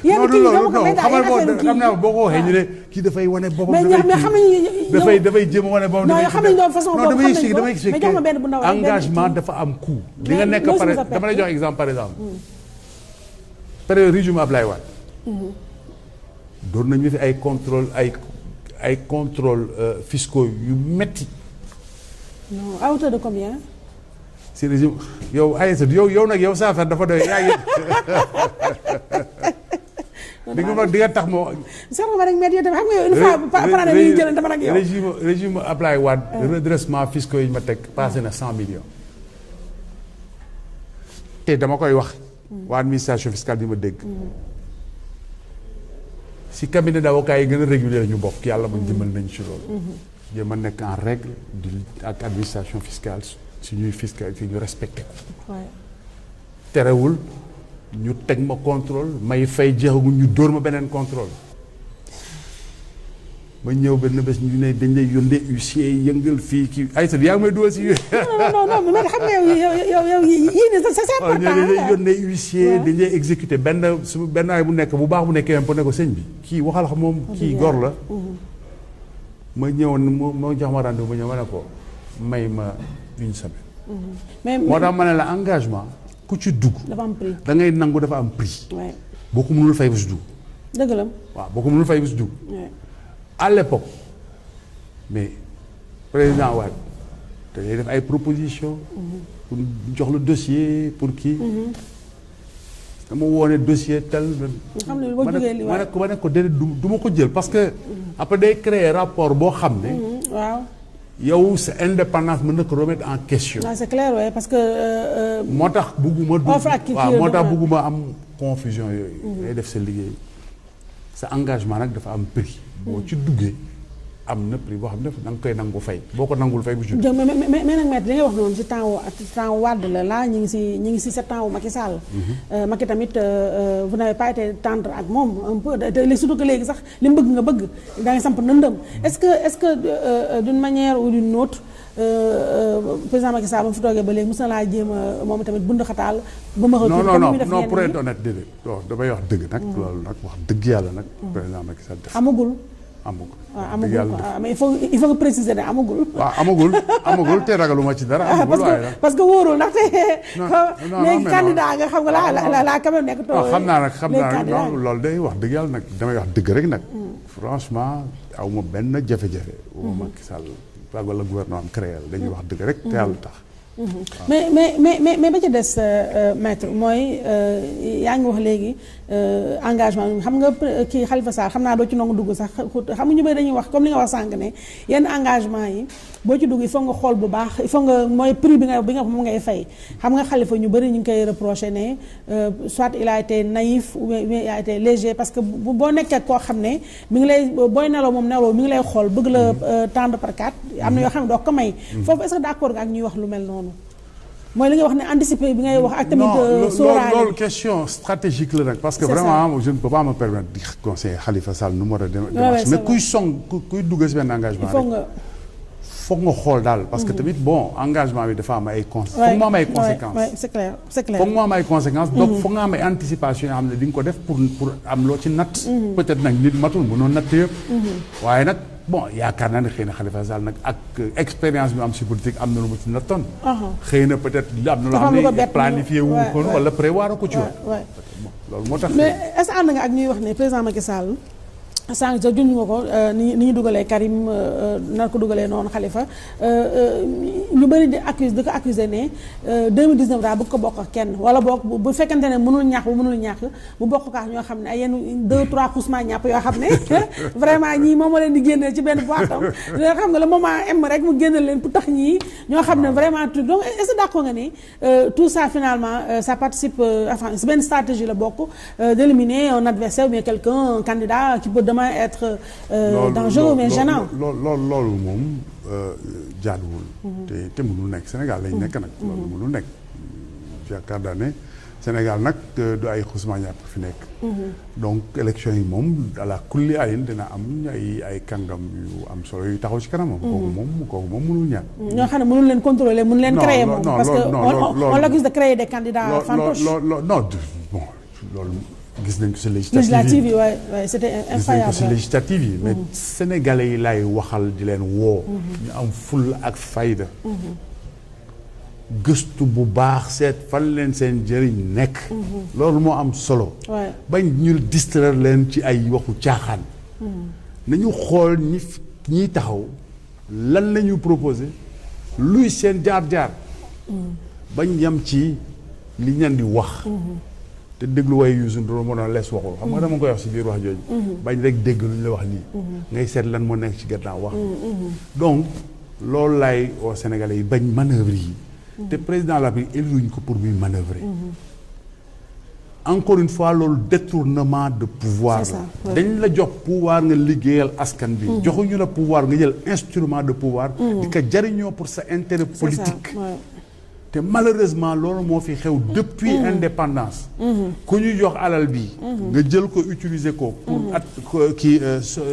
yenn kii doo ma ko may daal yenn xam naa boo ko waxee ñu ne kii dafay wane boppam mais xam nañu dafay jéem a wane boppam non xam nañu doon façon boobu damay expliqué mais jox ma benn bu ndaw engagement dafa am coût li nga nekk pare dama lay jox exemple par exemple période régime Ablaye Wade. doon nañu fi ay contrôle ay contrôle fiscaux yu metti. non à hauteur de combien. si régime yow Aïssatou yow nag yow sa affaire dafa doy yaa ngi. di nga tax moo. soxna ma rek mais yow tamit xam nga yow une fois par année dañuy jël dama nag yow. régime Ablaye Wade. redressement fiscaux yi ñu ma teg passé na 100 millions. te dama koy wax. waa administration fiscale bi ma dégg. si cabinet d'avocat yi gën a régulier ñu bokk yàlla ma jëmal nañ ci loolu. jéem a nekk en règle ak administration fiscale si ñuy fiscal si ñu respecté ko. terewul ñu teg ma contrôle may fay jeexagul ñu dóor ma beneen contrôle. ma ñëw benn bés ñu ne dañ lay yónnee huissier yëngal fii kii Aïssatou yaa ngi may dugal si. non mais xam nga yow yii nii c'est important. dañ lay yónnee huissier dañ lay exécuté benn ay bu nekk bu baax bu nekkee pour ne ko sëñ bi kii waxal xam moom kii gor la. ma ñëwoon moo jox ma rendez-vous ma ñëw ma ne ko may ma une semaine. moo tax ma ne la engagement ku ci dugg. dafa am prix da ngay nangu dafa am prix. boo ko mënul fay ba si dugg. dëgg la waaw boo ko mënul fay ba si dugg. à l'époque mais président Wade dañuy def ay propositions. pour jox la dossier pour kii. dama woone dossier tel. xam ne boo jógee li ma ne ko déedéet du ma ko jël parce que. après day créer rapport boo xam ne. waaw. yow sa indépendance mën na ko remettre en question. waaw c'est clair oui parce que. moo tax bugguma. waaw moo tax bugguma am confusion yooyu. day def sa liggéey sa engagement nag dafa am prix. boo ci duggee am na prix boo xam ne da nga koy nangu fay boo ko nangul fay bu jub. mais nag maître li ngay wax noonu ci temps Wade la là ñu ngi si 7 ans wu Macky Sall. Macky tamit vous n'avez pas été tendre ak moom un peu te surtout que léegi sax li mu bëgg nga bëgg da ngay samp nëndëm est-ce que d'une manière ou d'une autre président Macky Sall ba mu fi toogee ba léegi mos na laa jéem a moom tamit bund xataal. ba ma non pour être honnête déedéet damay wax dëgg nag. loolu nag wax dëgg yàlla nag. président Macky Sall def amagul. waaw amagul mais il faut que préciser ne amagul. waaw amagul te ragaluma ci dara. amagul waaye parce que wóorul ndaxte. non léegi candidat nga xam nga la quand même nekk. xam naa nag loolu day wax dëgg yàlla nag damay wax dëgg rek nag. franchement aw ma benn jafe-jafe. Macky Sall wala gouvernement am créé dañuy wax dëgg rek te yàlla tax. mais ba ca des maître mooy yaa ngi wax léegi engagement xam nga kii Khalifa Sall xam naa doo ci nangu dugg sax xam nga ñu bëri dañuy wax comme li nga wax sànq ne yenn engagement yi boo ci dugg il faut nga xool bu baax il faut nga mooy prix bi nga moom ngay fay xam nga Khalifa ñu bëri ñu ngi koy reproché ne soit il a été naïf ou bien il a été léger parce que boo nekkee koo xam ne mi ngi lay booy neloo moom neloo mi ngi lay xool bëgg la tendre par 4 am na yoo xam ne doo ko may foofu est-ce que d'accord nga ak ñuy wax lu mel noonu mooy li nga wax ne anticiper bi ngay wax ak tamit sóoraale loolu question stratégique la nag parce que vraiment je ne peux pas me permettre di conseiller Khalifa Sall nu mu war a démarche mais kuy dugg si benn engagement rek foog nga xool daal parce que tamit bon engagement bi dafa am ay conséquences foog mu am ay conséquences c'est clair foog mu am ay conséquences donc foog nga am ay anticipation yoo xam ne di nga ko def pour am loo ci natt peut-être nag nit matul mënoo natt yëpp waaye nag bon yaakaar naa ne xëy na Khalifa Sall nag ak expérience bi am si politique am na lu mu ci nattoon. xëy na peut-être am na loo xam ne planifié wu ko wala prévoir ko ci woon. loolu moo tax. mais est-ce que ànd nga ak ñuy wax ne président Macky Sall sànq sa junj nga ko ni ñu dugalee Karim nar ko dugalee noonu Khalifa ñu bëri di ko accuser ne 2019 daal bëgg ko bokk ak kenn wala boog bu fekkente ne mënul ñàkk bu bokk ak ñoo xam ne ay yenn 2-3 xuusma ñàpp yoo xam ne vraiment ñii moom moo leen di génneel ci benn boitam xam nga le moment M rek mu génneel leen pour tax ñii ñoo xam ne vraiment truc donc est-ce que d'accord nga ne tout ça finalement ça participe enfin c'est benn stratégie la bokk d'éliminer un adversaire ou bien quelqu'un un candidat qui peut demain être dangereux mais gênant. loolu moom jaaduwul. te mënul nekk Sénégal lañ nekk nag. loolu mënul nekk yaakaar naa ne Sénégal nag du ay xusma ñàpp fi nekk. donc élection yi moom ala kulli ayin dina am ay kàngam yu am solo yu taxaw ci kanamam. kooku moom mënul ñàkk. ñoo xam ne mënul leen contrôler mënul leen créer moom. parce que on l'accuse de créer des candidats fantoches. non bon loolu. gis nañ ko si législative yi waaye c'était incroyable gis nañ ko si législative yi mais sénégalais yi laay waxal di leen woo ñu am fulla ak fayda gëstu bu baax seet fan leen seen njëriñ nekk. loolu moo am solo. bañ ñu distraire leen ci ay waxu caaxaan. nañu xool ñiy taxaw lan la ñu proposé luy seen jaar-jaar. bañ yam ci li ñan di wax. te déglu waaye Youssou Ndour moo doon lees waxul xam nga dama koy wax si biir wax jooju. bañ rek dégg lu ñu la wax nii. ngay seet lan moo nekk ci gannaaw wax. donc loolu laay au Sénégalais yi bañ manœuvre yi. te président la bi éluñ ko pour muy manœuvrer. encore une fois loolu détournement de pouvoir la. dañ la jox pouvoir nga liggéeyal askan bi. joxuñu la pouvoir nga jël instrument de pouvoir. di ko jariñoo pour sa intérêt politique. te malheureusement loolu moo fi xew depuis indépendance. ku ñu jox alal bi. nga jël ko utiliser ko. pour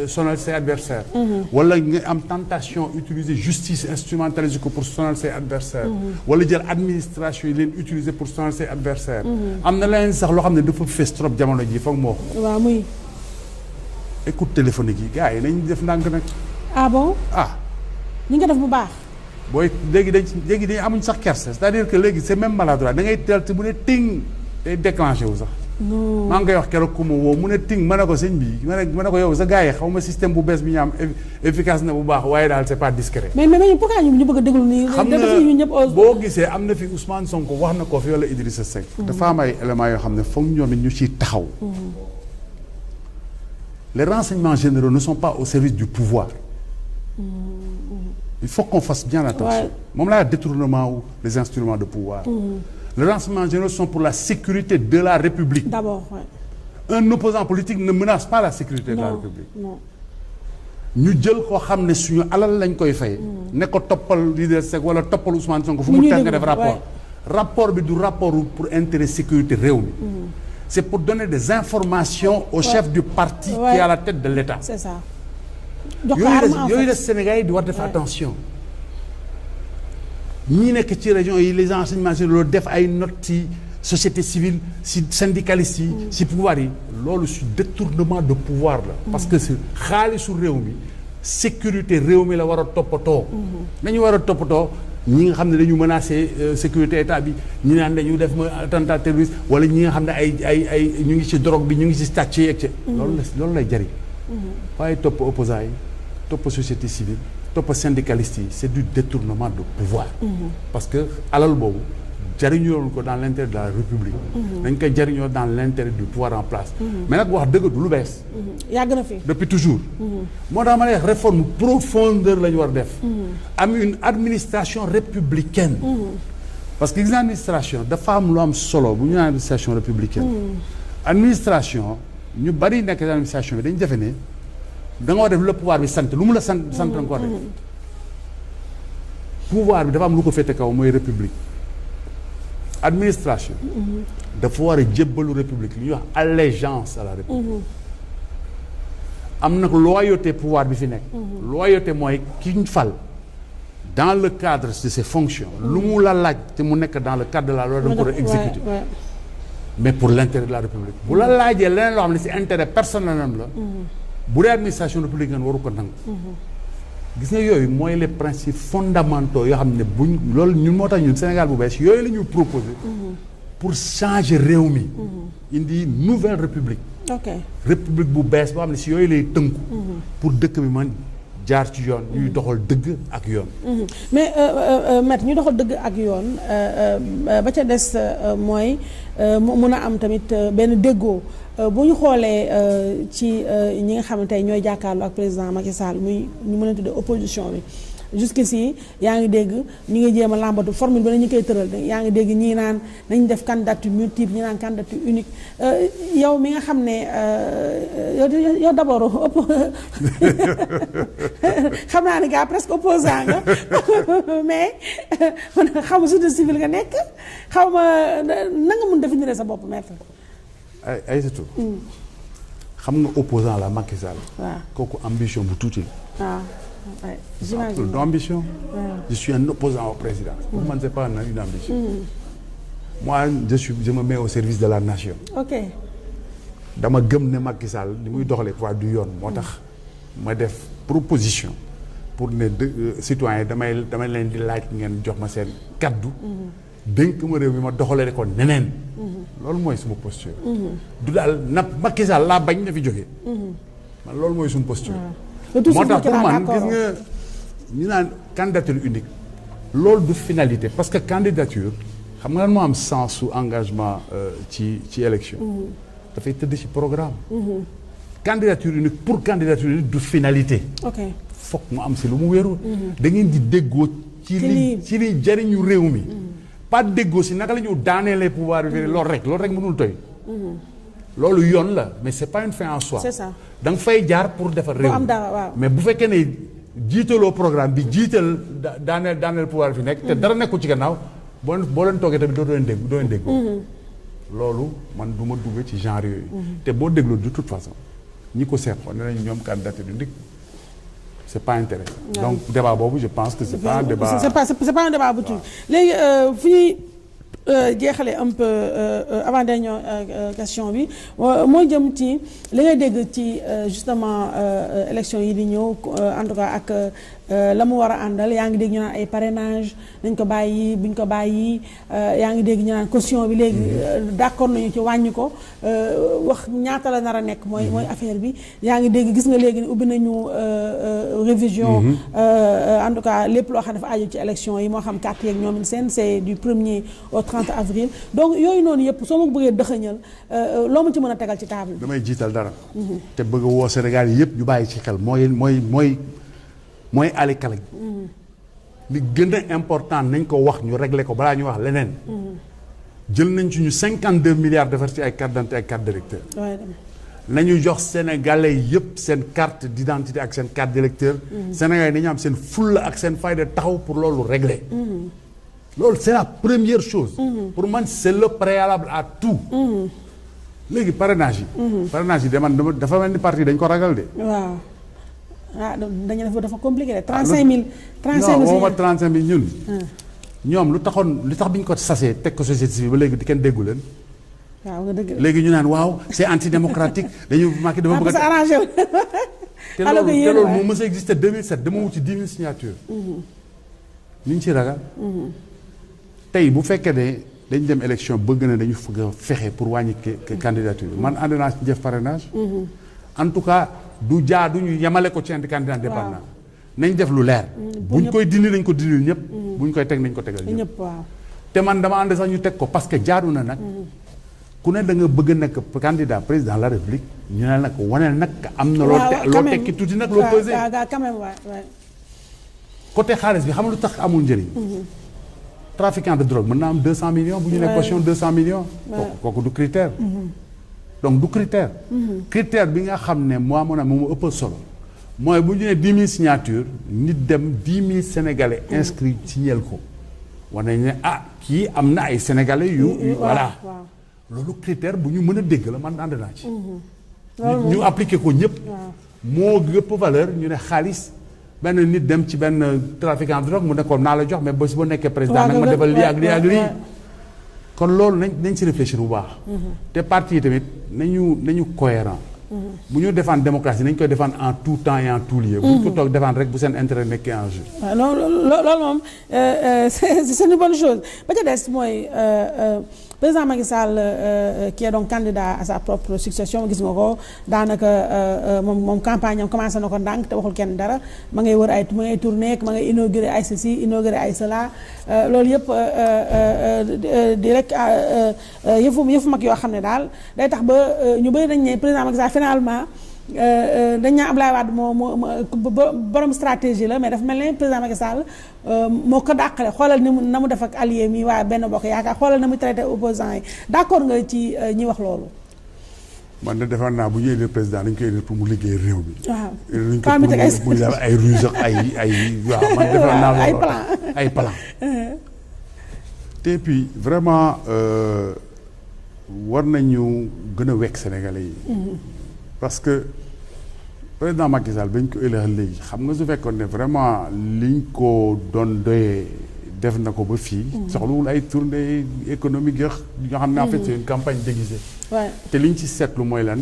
sonal say adversaires. wala nga am tentation utiliser justice instrumentaliser ko pour sonal say adversaires. wala jël administration yi leen utiliser pour sonal say adversaires. am na leneen sax loo xam ne dafa fees trop jamono ji foog moo ko. waaw muy. écoute téléphonique yi gars yi nañ def ndànk nag. ah bon. ñu ngi def bu baax. booy léegi dañ amuñ sax kersa c'est-à-dire que léegi c'est même maladroit da ngay teel te mu ne ting day déclenché wu sax. non maa ngi koy wax keroog ku ma woo mu ne ting ma ne ko sëñ bi ma ne ko yow sa gars yi xaw ma système bu bees bi ñu am efficace na bu baax waaye daal c'est pas discret. mais pourquoi ñu bëgg a déglu nii. xam nga boo gisee am na fi Ousmane Sonko wax na ko fi wala Idrissa Seck. dafa am ay éléments yoo xam ne foog ñoom it ñu ciy taxaw. les renseignements généraux ne sont pas au service du pouvoir. Il faut qu'on fasse bien attention. Moom laa détournement ou les instruments de pouvoir. Les renseignements généraux sont pour la sécurité de la République. D'abord, un opposant politique ne menace pas la sécurité de la République. ñu jël koo xam ne suñu alal lañ koy fay. ne ko toppal Idrissa Seck wala toppal Ousmane Sonko fu mu teg nga def rapport. rapport bi du rapport pour intérêt sécurité réew mi. C'est pour donner des informations au chef du parti qui est à la tête de l'État. C'est ça. yooyu la Sénégal yi di war def attention. ñi nekk ci région yi les enseignements loolu def ay notes ci société civile ci syndicalistes yi ci pouvoir yi loolu ci détournement de pouvoir la parce que c'est xaalisu réew mi sécurité réew mi la war a toppatoo nañu war a toppatoo ñi nga xam ne dañu menacer sécurité état bi ñi naan dañu def attentat terroriste wala ñi nga xam ne ay ñu ngi ci drogue bi ñu ngi ci sàcc yeeg ci loolu lay jariñ waaye topp opposants yi topp société civile topp syndicalistes yi c'est du détournement de pouvoir parce que alal boobu jariñoo ko dans l'intérêt de la République dañ koy jariñoo dans l'intérêt du pouvoir en place mais nag wax dëgg du lu bees yàgg na fi depuis toujours moo tax ma ne réforme profondeur la ñu war def am une administration républicaine parce que gis nga administration dafa am lu am solo bu ñu naan administration républicaine administration ñu bari nekk administration bi dañu defe ne da nga war def le pouvoir bi sant lu mu la sant nga ko def pouvoir bi dafa am lu ko féete kaw mooy république administration dafa war a jébbalu république li ñuy wax allégeance à la république am nag loyauté pouvoir bi fi nekk loyauté mooy ki ñu fal dans le cadre de ses fonctions lu mu la laaj te mu nekk dans le cadre de la loi da nga ko war a exécuter mais pour l'intérêt de la république bu la laajee leneen loo xam ne ci intérêt personnel am la bu dee administration républicaine waru ko nangu gis nga yooyu mooy les principes fondamentaux yoo xam ne buñ loolu ñun moo tax ñun Sénégal bu bees yooyu la ñuy proposer pour changer réew mi indi nouvelle république république bu bees boo xam ne ci yooyu lay tënku pour dëkk bi man jaar ci yoon ñuy doxal dëgg ak yoon mais maître ñu doxal dëgg ak yoon ba ca des mooy mun a am tamit benn déggoo bu ñu xoolee ci ñi nga xamante ne ñooy jàkkaarloo ak président Macky Sall muy ñu mën a tuddee opposition bi jusqu'ici yaa ngi dégg ñu ngi jéem a làmbatu formule ba ñu koy tëral yaa ngi dégg ñii naan nañ def candidature multiple ñi naan candidature unique yow mi nga xam ne yow d'abord xam naa ne gars presque opposant nga mais xaw ma société civile nga nekk xaw ma na nga mun définir sa bopp maître ay surtout xam nga opposant la Macky Sall kooku ambition bu tuuti la j'imagine d'ambition je suis un opposant au président pour moi c'est pas une ambition moi je me mets au service de la nation dama gëm ne Macky Sall li muy doxalee quoi du yoon moo tax ma def proposition pour ne citoyens damay leen di laaj ngeen jox ma seen kaddu. dénk ma réew mi ma doxalee ko neneen. loolu mooy suma posture. du daal Macky Sall laa bañ na fi jógee. man loolu mooy suma posture. moo tax pour man gis nga ñu naan candidature unique. loolu du finalité parce que candidature xam nga lan moo am sens su engagement ci élection. dafay tëdd ci programme. candidature unique pour candidature unique du finalité. ok foog mu am si lu mu wéeru. da ngeen di déggoo ci li jariñu réew mi. pas déggoo si naka la ñu daaneelee pouvoir bi loolu rek mënul toy. loolu yoon la mais c'est pas une fin en soi. c'est ça da nga fay jaar pour defar réew mi mais bu fekkee ne jiitaloo programme bi jiital daaneel pouvoir fi nekk. te dara nekkul ci gannaaw boo leen toogee tamit doo leen dégg. loolu man du ma dugg ci genre yooyu. te boo dégloo de toute façon ñi ko seqoon ne nañ ñoom candidature unique c'est pas intéressant. donc débat boobu je pense que c'est pas un débat. c'est pas un débat bu tuuti léegi fu ñuy jeexalee un peu avant dernière question bi moo jëm ci li ngay dégg ci justement élection yi di ñëw en tout cas ak la mu war a àndal yaa ngi dégg ñu naan ay parrainage nañ ko bàyyi buñ ko bàyyi yaa ngi dégg ñu naan caution bi léegi d'accord nañu ci wàññi ko wax ñaata la nar a nekk mooy affaire bi yaa ngi dégg gis nga léegi ubbi nañu révision en tout cas lépp loo xam ne dafa aju ci élection yi moo xam carte yeeg ñoom seen c'est du 1er au 30 avril donc yooyu noonu yëpp soo ma bëggee dëxëñal loo ma ci mën a tegal ci table bi. damay jiital dara. te bëgg a woo Sénégal yi yëpp ñu bàyyi ci xel mooy ali kala li gën a important nañ ko wax ñu régler ko balaa ñu wax leneen. jël nañ ci ñu 52 milliards defar ci ay carte d'identité ay carte d'électeur. nañu jox sénégalais yëpp seen carte d'identité ak seen carte d'électeur. sénégalais dañu am seen fulla ak seen fayda taxaw pour loolu régler. loolu c'est la première chose. pour man c'est le préalable à tout. léegi parrainage yi. parrainage yi dafa mel ni parti dañ ko ragal de. waaw dañu dafa compliqué de 35000. 35000 non waxuma 35000 ñun. ñoom lu tax bi ñu ko sasee teg ko société civile ba léegi di kenn déggu leen. waaw nga dëgg léegi ñu naan waaw c'est antidémocratique dañu Macky dama bëgg a. arrangé wu. te loolu moo mës a existé 2007 dama wut ci 10 000 signatures. ni ñu ci ragal. tey bu fekkee ne dañ dem élection bëgg na dañu fexe pour wàññi candidature man ànd naa ci def parrainage. en tout cas du jaadu ñu yemale ko ci candidat indépendant. nañ def lu leer. buñ koy dindi nañ ko dindil ñëpp. buñ koy teg nañ ko tegal ñëpp. waaw te man dama ànd sax ñu teg ko parce que jaadu na nag. ku ne da nga bëgg nekk candidat président de la république ñu ne nag waneel nag am na. loo tekki tuuti nag loo pesé. quand même waay. côté xaalis bi xam lu tax amul njëriñ. trafiquant de drogue mën naa am 200 millions. bu ñu nekk caution 200 millions. kooku du critère. donc du critère. critère bi nga xam ne moom ëpp solo. mooy bu ñu nee 10 000 signatures nit dem 10 000 sénégalais inscrits signal ko. war nañ ne kii am na ay sénégalais yu. voilà loolu critère bu ñu mën a dégg la man ànd naa ci. ñu appliqué ko ñëpp. moo gëpp valeur ñu ne xaalis. benn nit dem ci benn trafiquant de drogue mu ne ko naa la jox mais bés bu nekkee président nag ma defal lii ak lii ak lii. kon loolu nañ ci réfléchir bu baax. te parti yi tamit nañu cohérent. bu ñu défendre démocratie nañ koy défendre en tout temps et en tout lieu. bu ñu ko toog défendre rek bu seen intérêt nekkee en jeu. waaw loolu moom c'est une bonne chose ba ca des mooy président Macky Sall qui est donc candidat à sa propre succession gis nga ko daanaka moom campagne am commencé na ko ndànk te waxul kenn dara ma ngay wër ma ngay tourné ma ngay inauguré ay ceci inauguré ay cela loolu yëpp di rek yëfu mag yoo xam ne daal day tax ba ñu bëri dañ ne président Macky Sall finalement dañ naa Abdoulaye Wade moo borom stratégie la mais dafa mel ne président Macky Sall moo ko dàqale xoolal na mu def ak allié mi waa benn bokk yaakaar xoolal na mu traité opposants yi d'accord nga ci ñi wax loolu. man de defoon naa bu ñu élire président dañ koy élire pour mu liggéey réew mi. waaw dañ ko pour mu def ay ruse ak ay waaw man defoon naa loolu ay plan te puis vraiment war nañu gën a wekk Sénégalais yi. parce que président Macky Sall bañ ko élire léegi xam nga su fekkoon ne vraiment liñ ko doon doyee def na ko ba fii. soxlawul ay tournée économique yoo xam ne en fait c'est une campagne déguisée. te liñ ci seetlu mooy lan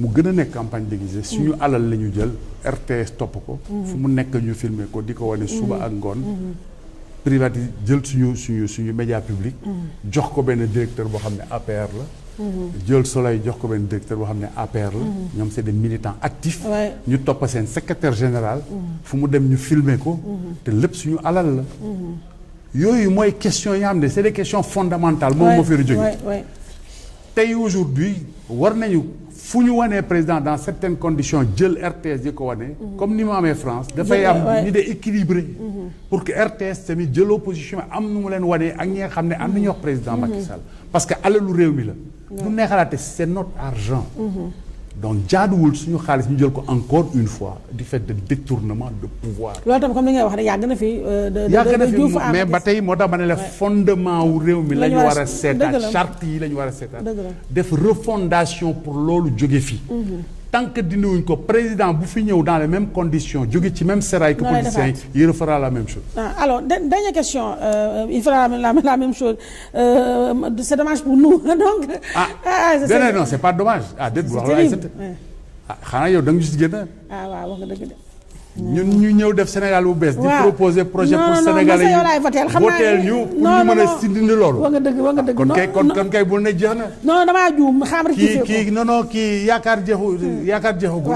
mu gën a nekk campagne déguisée suñu alal la ñu jël RTS topp ko fu mu nekk ñu filmer ko di ko wane suba ak ngoon privatise jël suñu média public jox ko benn directeur boo xam ne APR la jël Soleil jox ko benn directeur boo xam ne APR la ñoom c'est des militants actifs ñu topp seen secrétaire général fu mu dem ñu filmer ko te lépp suñu alal la yooyu mooy question yi nga xam ne c'est des questions fondamentales moom moo fi jóge tey aujourd'hui war nañu fu ñu wanee président dans certaines conditions jël RTS di ko wane comme ni mu amee France dafay am une idée équilibrée pour que RTS tamit jël opposition am nu mu leen wanee ak ñi nga xam ne am nañu wax président Macky Sall parce que alalu réew mi la du neexalaate c'est notre argent donc jaaduwul suñu xaalis ñu jël ko encore une fois du fait de détournement de pouvoir. loolu tam comme li ngay wax rek yàgg na fi. yàgg na fi mais ba tey moo tax ma ne la fondement wu réew mi la ñu war a seetaat charte yi la ñu war a seetaat def refondation pour loolu jóge fi. tant que dindiwuñ ko président bu fi ñëw dans les mêmes conditions jóge ci même sérail que politiciens yi il refera la même chose. Alors dernière question il fera la même chose c'est dommage pour nous donc. non c'est pas dommage déet bu wax la ay xanaa yow da nga gis génn. waaw wax nga dëgg de. ñun ñu ñëw def Sénégal bu bees. di proposer projet pour Sénégalais yi voteel ñu pour ñu mën a dindi loolu. wax nga dëgg kon kay bul ne jeex na. non damaa juum xam rek. kii yaakaar jeexagul.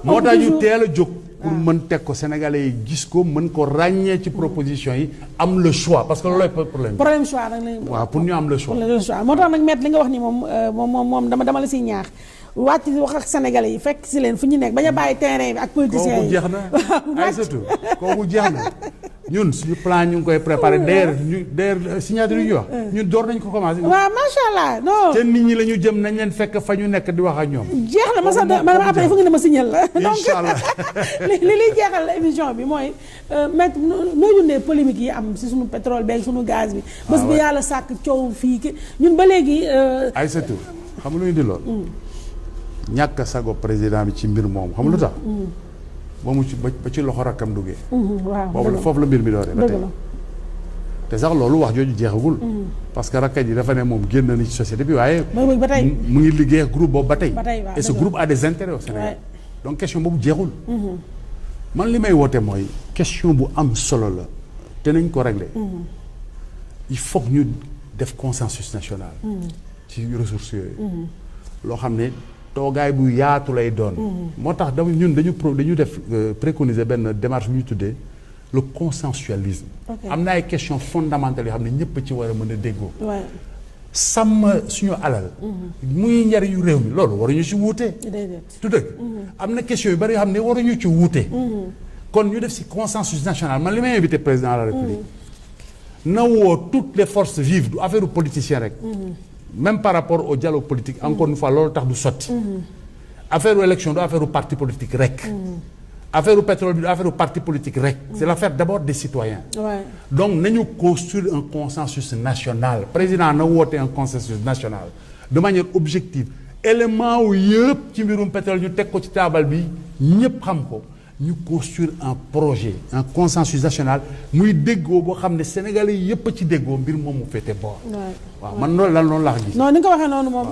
moo tax ñu teel a jóg. pour mën teg ko Sénégalais yi gis ko mën ko ràññee ci proposition yi am le choix parce que loolooy problème choix nag lañ. waaw pour ñu am le choix. moo tax nag maître li nga wax ni moom dama la siy ñaax. wàcc wax ak sénégalais yi fekk si leen fu ñu nekk bañ a bàyyi terrain bi ak politiciens yi. kooku jeex na ay surtout kooku jeex na ñun suñu plan ñu ngi koy préparé d'ailleurs signature yi ñu wax ñun door nañ ko commencé. waaw macha allah non. te nit ñi la ñu jëm nañ leen fekk fa ñu nekk di wax ak ñoom. jeex na ma sax ma après fu nga ne ma signal la. incha allah donc li liy jeexal émission bi mooy maître noo dundee polémique yi am si suñu pétrole beeg suñu gaz bi. bés bi yàlla sàkk coow fii ki ñun ba léegi. ay surtout xam nga lu ñu di lool. ñàkk sago président bi ci mbir moom xam nga lu tax. ba mu ci ba ci loxo rakkam duggee. waaw foofu la mbir mi dooree ba tey. te sax loolu wax jooju jeexagul. parce que rakkat ji dafa ne moom génn na ci société bi waaye. ba tey mu ngi liggéey ak groupe boobu ba tey. et ce dëgg groupe a des intérêts au Sénégal. donc question boobu jeexul. man li may woote mooy question bu am solo la te nañ ko régler. il faut que ñu def consensus national. ci ressources yooyu. loo xam ne. toogaay bu yaatu lay doon. moo tax ñun dañu def préconiser benn démarche bu ñu tuddee le consensualisme. am na ay questions fondamentales yoo xam ne ñëpp ci war a mën a déggoo. sàmm suñu alal. muy njariñu réew mi loolu waruñu ci wuute. tout dëgg am na question yu bari yoo xam ne waruñu ci wuute. kon ñu def ci consensus national man li may invité président de la République. na woo toutes les forces vives du affaire politicien rek. même par rapport au dialogue politique encore une fois loolu tax du sotti. affaire élection du affaire parti politique rek. affaire pétrole bi du affaire parti politique rek. c'est l'affaire d'abord des citoyens. donc nañu construire un consensus national président na woote un consensus national de manière objective élément wu yëpp ci mbirum pétrole ñu teg ko ci taabal bi ñëpp xam ko. ñu construire un projet un consensus national muy déggoo boo xam ne Sénégalais yi yëpp ci déggoo mbir moom mu féete boor. waaw man loolu noonu laa gis. non ni nga ko waxee noonu moom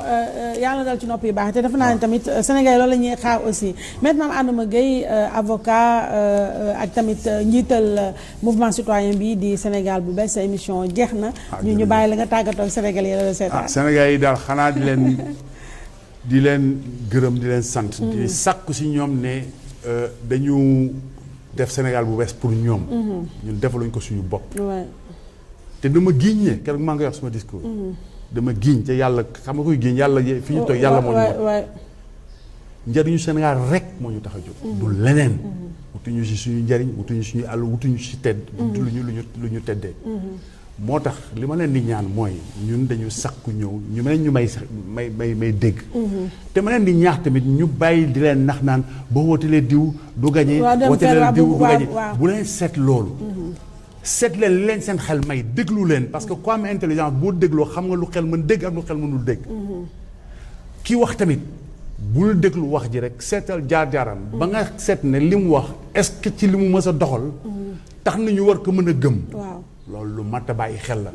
yàlla dal ci nopp yu baax te defe naa ne tamit Sénégalais loolu la ñuy xaar aussi maintenant Adama Gueye avocat ak tamit njiital mouvement citoyen bi di Sénégal bu bees sa émission jeex na. ñu bàyyi la nga tàggatoo ak Sénégalais yi la seetaan. Sénégalais yi daal xanaa di leen gërëm di leen sant. di sàkku si ñoom ne. dañu def Sénégal bu bees pour ñoom. ñun defaluñ ko suñu bopp. te dama giiñ ne keroog maa ngi wax sama discours. dama giiñ te yàlla xam nga koy giiñ yàlla fi ñu toog yàlla moo ñu wax. njëriñu Sénégal rek moo ñu tax a jóg. du leneen. wutuñu si suñu njëriñ wutuñu suñu àll wutuñu si tedd. lu ñu teddee. moo tax li ma leen di ñaan mooy ñun dañu sakku ñëw ñu may dégg. te ma leen di ñaax tamit ñu bàyyi di leen nax naan boo wootelee diw du gañe wootelee diw du gañe bu leen seet loolu. seet leen li leen seen xel may déglu leen parce que ku am intelligence boo dégloo xam nga lu xel mën dégg ak lu xel mënul dégg. kii wax tamit bul déglu wax ji rek seetal jaar-jaaram. ba nga seet ne li mu wax est-ce que ci li mu mës a doxal. tax na ñu war ko mën a gëm. loolu lu mat a bàyyi xel la.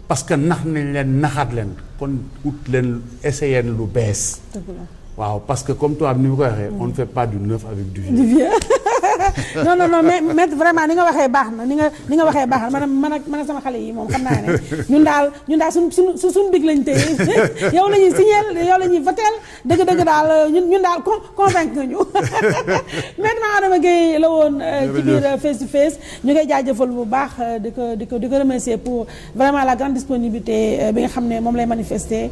parce que nax nañ leen naxaat leen kon ut leen essayer lu bees. waaw parce que comme toi ni mu ko waxee. on ne fait pas du neuf avec du vieux. du vieux non mais vraiment ni nga waxee baax na ni nga waxee baax na man ak sama xale yi moom xam naa ne ñun daal suñ big lañ téye yow la ñuy signer yow la ñuy votel dëgg daal ñun daal convaincre nga ñu maintenant Adama Gueye la woon ci biir face to face ñu ngay jaajëfal bu baax di ko remercier pour vraiment la grande disponibilité bi nga xam ne moom lay manifester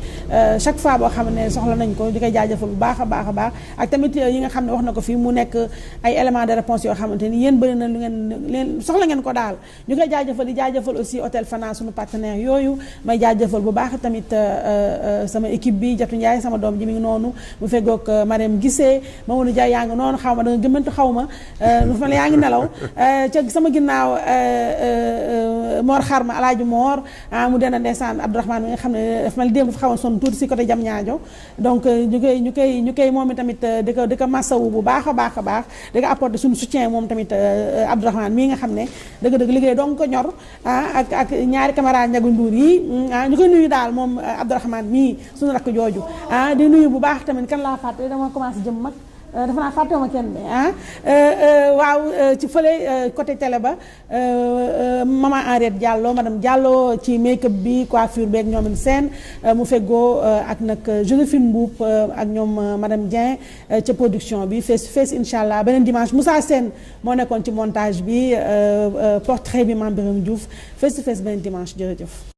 chaque fois boo xam ne soxla nañ ko di koy jaajëfal bu baax a baax ak tamit yi nga xam ne wax na ko fii mu nekk ay éléments de réponse yoo xamante ni yéen bëri na lu ngeen soxla ngeen ko daal ñu koy jaajëfal di jaajëfal aussi hôtel Fana suñu partenaire yooyu may jaajëfal bu baax tamit sama équipe bi Jatu Ndiaye sama doom ji mi ngi noonu mu feggoog Mariam Guissé Mamadou Dia yaa ngi noonu xaw ma da nga gëmmantu xaw ma dafa yaa ngi nelaw ca sama ginnaaw Mor Xarma Alaaji Mor mu dena ndeysaan Abdourahmane mi nga xam ne dafa mel démb dafa xawoon sonn tuuti si côté jam ñaajo donc ñu koy moom tamit di ko massawu bu baax a baax di ko apporter suñu soutien moom tamit Abdourahmane mii nga xam ne dëgg liggéey donc ko ñor ak ñaari caméra Ndiaga Ndour yi ñu koy nuyu daal moom Abdourahmane mii suñu rakk jooju di nuyu bu baax tamit kan laa fàtte dama commencé jëm mag dafa naa fàttewuma kenn waaw ci fële côté télé ba maman Henriette Diallo madame Diallo ci make-up bi coiffure beeg ñoom seen mu feggoo ak nag Joséphine Mboup ak ñoom madame Dieng ca production bi face incha allah beneen dimanche Moussa Sène moo nekkoon ci montage bi portrait bi Mame Birame Diouf face beneen dimanche jërëjëf.